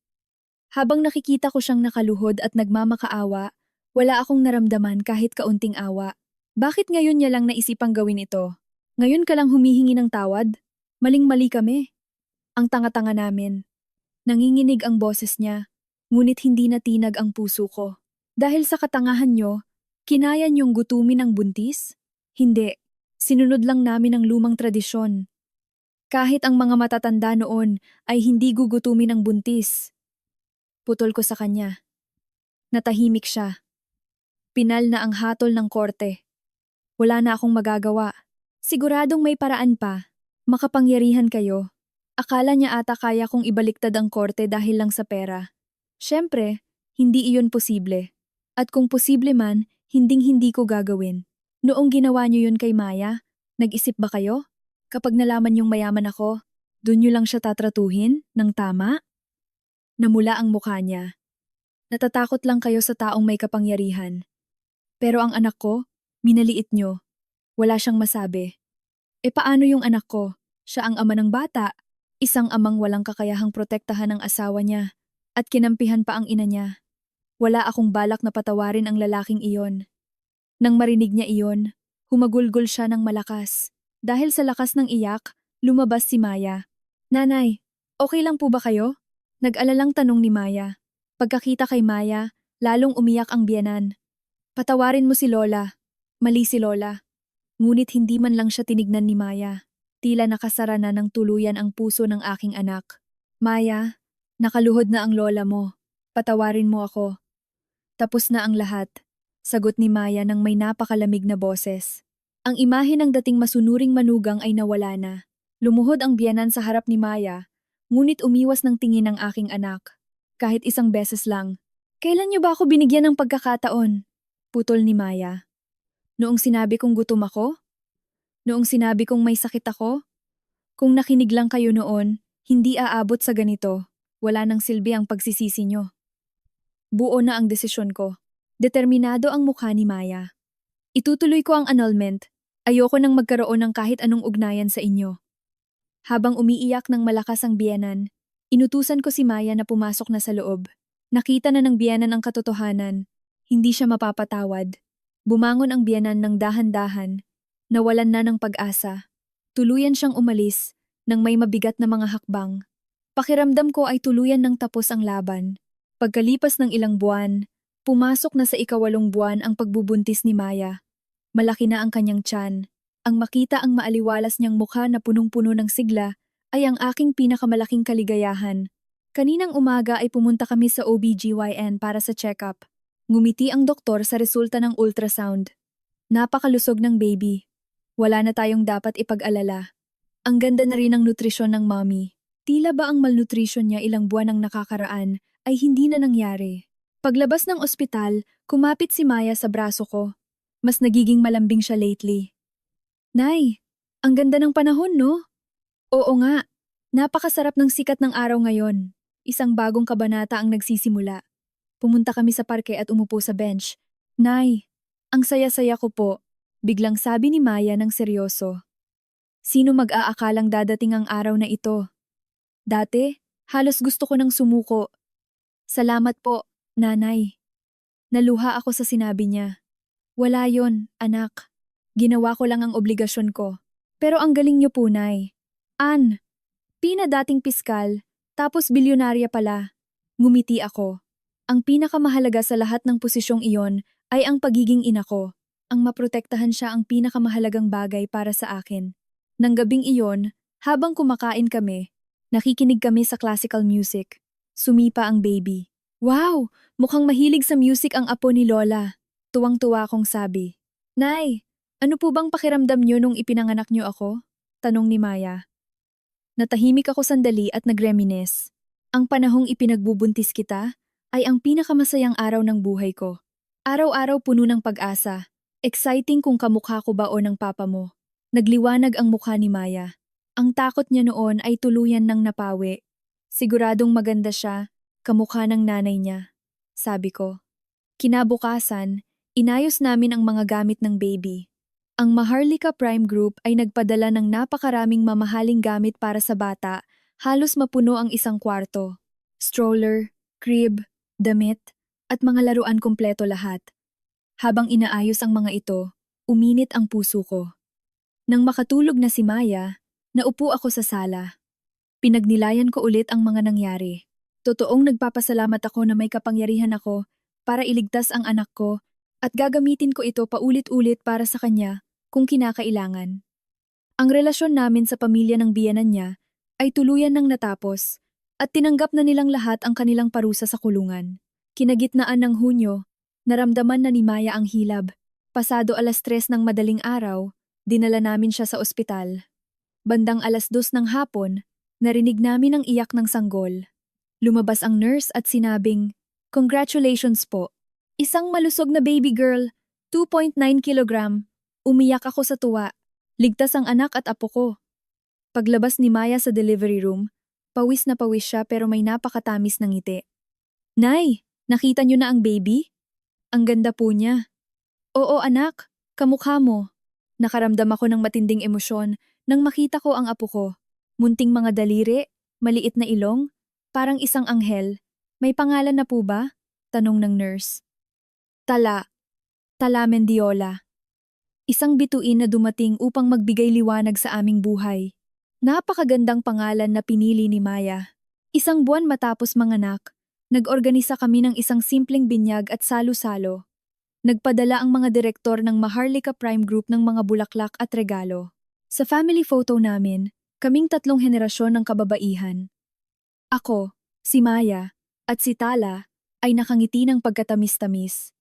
Habang nakikita ko siyang nakaluhod at nagmamakaawa, wala akong naramdaman kahit kaunting awa. Bakit ngayon niya lang naisipang gawin ito? Ngayon ka lang humihingi ng tawad? Maling-mali kami. Ang tanga-tanga namin. Nanginginig ang boses niya, ngunit hindi natinag ang puso ko. Dahil sa katangahan niyo, kinaya niyong gutumin ang buntis? Hindi. Sinunod lang namin ang lumang tradisyon. Kahit ang mga matatanda noon ay hindi gugutumin ang buntis. Putol ko sa kanya. Natahimik siya. Pinal na ang hatol ng korte. Wala na akong magagawa. Siguradong may paraan pa. Makapangyarihan kayo. Akala niya ata kaya kong ibaliktad ang korte dahil lang sa pera. Siyempre, hindi iyon posible. At kung posible man, hinding-hindi ko gagawin. Noong ginawa niyo yun kay Maya, nag-isip ba kayo? Kapag nalaman niyong mayaman ako, dun niyo lang siya tatratuhin ng tama? Namula ang mukha niya. Natatakot lang kayo sa taong may kapangyarihan. Pero ang anak ko, minaliit niyo. Wala siyang masabi. E paano yung anak ko? Siya ang ama ng bata. Isang amang walang kakayahang protektahan ang asawa niya. At kinampihan pa ang ina niya. Wala akong balak na patawarin ang lalaking iyon. Nang marinig niya iyon, humagulgol siya ng malakas. Dahil sa lakas ng iyak, lumabas si Maya. Nanay, okay lang po ba kayo? Nag-alalang tanong ni Maya. Pagkakita kay Maya, lalong umiyak ang biyanan. Patawarin mo si Lola. Mali si Lola. Ngunit hindi man lang siya tinignan ni Maya. Tila nakasara na ng tuluyan ang puso ng aking anak. Maya, nakaluhod na ang lola mo. Patawarin mo ako. Tapos na ang lahat. Sagot ni Maya nang may napakalamig na boses. Ang imahe ng dating masunuring manugang ay nawala na. Lumuhod ang biyanan sa harap ni Maya, ngunit umiwas ng tingin ng aking anak. Kahit isang beses lang. Kailan niyo ba ako binigyan ng pagkakataon? Putol ni Maya. Noong sinabi kong gutom ako? Noong sinabi kong may sakit ako? Kung nakinig lang kayo noon, hindi aabot sa ganito. Wala nang silbi ang pagsisisi nyo. Buo na ang desisyon ko. Determinado ang mukha ni Maya. Itutuloy ko ang annulment. Ayoko nang magkaroon ng kahit anong ugnayan sa inyo. Habang umiiyak ng malakas ang biyanan, inutusan ko si Maya na pumasok na sa loob. Nakita na ng biyanan ang katotohanan. Hindi siya mapapatawad. Bumangon ang biyanan ng dahan-dahan. Nawalan na ng pag-asa. Tuluyan siyang umalis nang may mabigat na mga hakbang. Pakiramdam ko ay tuluyan ng tapos ang laban. Pagkalipas ng ilang buwan, pumasok na sa ika-8 buwan ang pagbubuntis ni Maya. Malaki na ang kanyang tiyan. Ang makita ang maaliwalas niyang mukha na punong-puno ng sigla ay ang aking pinakamalaking kaligayahan. Kaninang umaga ay pumunta kami sa OBGYN para sa check-up. Ngumiti ang doktor sa resulta ng ultrasound. Napakalusog ng baby. Wala na tayong dapat ipag-alala. Ang ganda na rin ng nutrisyon ng mommy. Tila ba ang malnutrition niya ilang buwan ang nakakaraan ay hindi na nangyari. Paglabas ng ospital, kumapit si Maya sa braso ko. Mas nagiging malambing siya lately. Nay, ang ganda ng panahon, no? Oo nga. Napakasarap ng sikat ng araw ngayon. Isang bagong kabanata ang nagsisimula. Pumunta kami sa parke at umupo sa bench. Nay, ang saya-saya ko po. Biglang sabi ni Maya ng seryoso. Sino mag-aakalang dadating ang araw na ito? Dati, halos gusto ko nang sumuko. Salamat po, nanay. Naluha ako sa sinabi niya. Wala yon, anak. Ginawa ko lang ang obligasyon ko. Pero ang galing niyo po, nay. Pina dating piskal, tapos bilyonarya pala. Ngumiti ako. Ang pinakamahalaga sa lahat ng posisyong iyon ay ang pagiging ina ko. Ang maprotektahan siya ang pinakamahalagang bagay para sa akin. Nang gabing iyon, habang kumakain kami, nakikinig kami sa classical music. Sumipa ang baby. Wow! Mukhang mahilig sa music ang apo ni Lola. Tuwang-tuwa akong sabi. Nay, ano po bang pakiramdam niyo nung ipinanganak niyo ako? Tanong ni Maya. Natahimik ako sandali at nagreminis. Ang panahong ipinagbubuntis kita ay ang pinakamasayang araw ng buhay ko. Araw-araw puno ng pag-asa. Exciting kung kamukha ko ba o ng papa mo. Nagliwanag ang mukha ni Maya. Ang takot niya noon ay tuluyan ng napawi. Siguradong maganda siya, kamukha ng nanay niya. Sabi ko. Kinabukasan, inayos namin ang mga gamit ng baby. Ang Maharlika Prime Group ay nagpadala ng napakaraming mamahaling gamit para sa bata, halos mapuno ang isang kwarto. Stroller, crib, damit, at mga laruan kumpleto lahat. Habang inaayos ang mga ito, uminit ang puso ko. Nang makatulog na si Maya, naupo ako sa sala. Pinagnilayan ko ulit ang mga nangyari. Totoong nagpapasalamat ako na may kapangyarihan ako para iligtas ang anak ko at gagamitin ko ito paulit-ulit para sa kanya kung kinakailangan. Ang relasyon namin sa pamilya ng biyenan niya ay tuluyan ng natapos at tinanggap na nilang lahat ang kanilang parusa sa kulungan. Kinagitnaan ng Hunyo, naramdaman na ni Maya ang hilab. Pasado 3:00 ng madaling araw, dinala namin siya sa ospital. Bandang 2:00 ng hapon, narinig namin ang iyak ng sanggol. Lumabas ang nurse at sinabing, "Congratulations po. Isang malusog na baby girl, 2.9 kilogram." Umiyak ako sa tuwa. Ligtas ang anak at apo ko. Paglabas ni Maya sa delivery room, pawis na pawis siya pero may napakatamis ng ngiti. "Nay, nakita niyo na ang baby? Ang ganda po niya." "Oo anak, kamukha mo." Nakaramdam ako ng matinding emosyon nang makita ko ang apo ko. Munting mga daliri, maliit na ilong, parang isang anghel. "May pangalan na po ba?" tanong ng nurse. Tala Mendiola. Isang bituin na dumating upang magbigay liwanag sa aming buhay. Napakagandang pangalan na pinili ni Maya. Isang buwan matapos manganak, nag-organisa kami ng isang simpleng binyag at salo-salo. Nagpadala ang mga direktor ng Maharlika Prime Group ng mga bulaklak at regalo. Sa family photo namin, kaming 3 henerasyon ng kababaihan. Ako, si Maya, at si Tala ay nakangiti ng pagkatamis-tamis.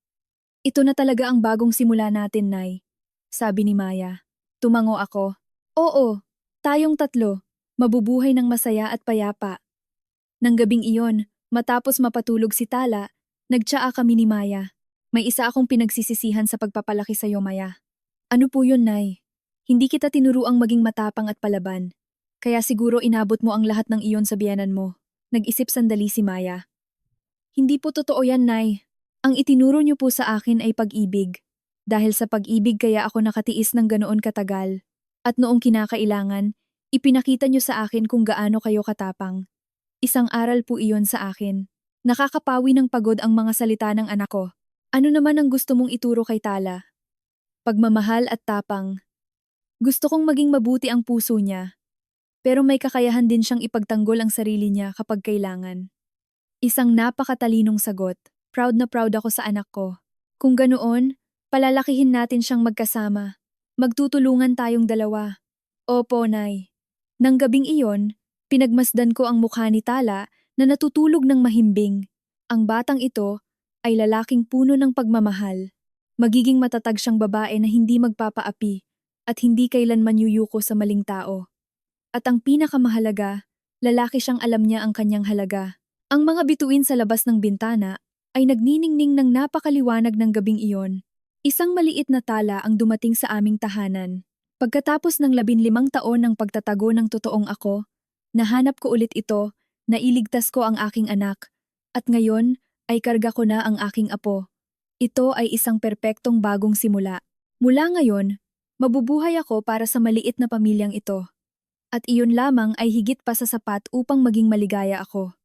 "Ito na talaga ang bagong simula natin, Nay," sabi ni Maya. Tumango ako. "Oo, tayong 3, mabubuhay ng masaya at payapa." Nang gabing iyon, matapos mapatulog si Tala, nagtsaa kami ni Maya. "May isa akong pinagsisisihan sa pagpapalaki sa iyo, Maya." "Ano po yun, Nay?" "Hindi kita tinuruang maging matapang at palaban. Kaya siguro inabot mo ang lahat ng iyon sa biyenan mo." Nag-isip sandali si Maya. "Hindi po totoo yan, Nay. Ang itinuro niyo po sa akin ay pag-ibig. Dahil sa pag-ibig kaya ako nakatiis ng ganoon katagal. At noong kinakailangan, ipinakita niyo sa akin kung gaano kayo katapang. Isang aral po iyon sa akin. Nakakapawi ng pagod ang mga salita ng anak ko. Ano naman ang gusto mong ituro kay Tala?" "Pagmamahal at tapang. Gusto kong maging mabuti ang puso niya. Pero may kakayahan din siyang ipagtanggol ang sarili niya kapag kailangan." Isang napakatalinong sagot. Proud na proud ako sa anak ko. Kung ganoon, palalakihin natin siyang magkasama. Magtutulungan tayong dalawa. "Opo, Nay." Nang gabing iyon, pinagmasdan ko ang mukha ni Tala na natutulog ng mahimbing. Ang batang ito ay lalaking puno ng pagmamahal. Magiging matatag siyang babae na hindi magpapaapi at hindi kailanman yuyuko sa maling tao. At ang pinakamahalaga, lalaki siyang alam niya ang kanyang halaga. Ang mga bituin sa labas ng bintana ay nagniningning ng napakaliwanag ng gabing iyon. Isang maliit na tala ang dumating sa aming tahanan. Pagkatapos ng 15 taon ng pagtatago ng totoong ako, nahanap ko ulit ito, nailigtas ko ang aking anak, at ngayon ay karga ko na ang aking apo. Ito ay isang perpektong bagong simula. Mula ngayon, mabubuhay ako para sa maliit na pamilyang ito. At iyon lamang ay higit pa sa sapat upang maging maligaya ako.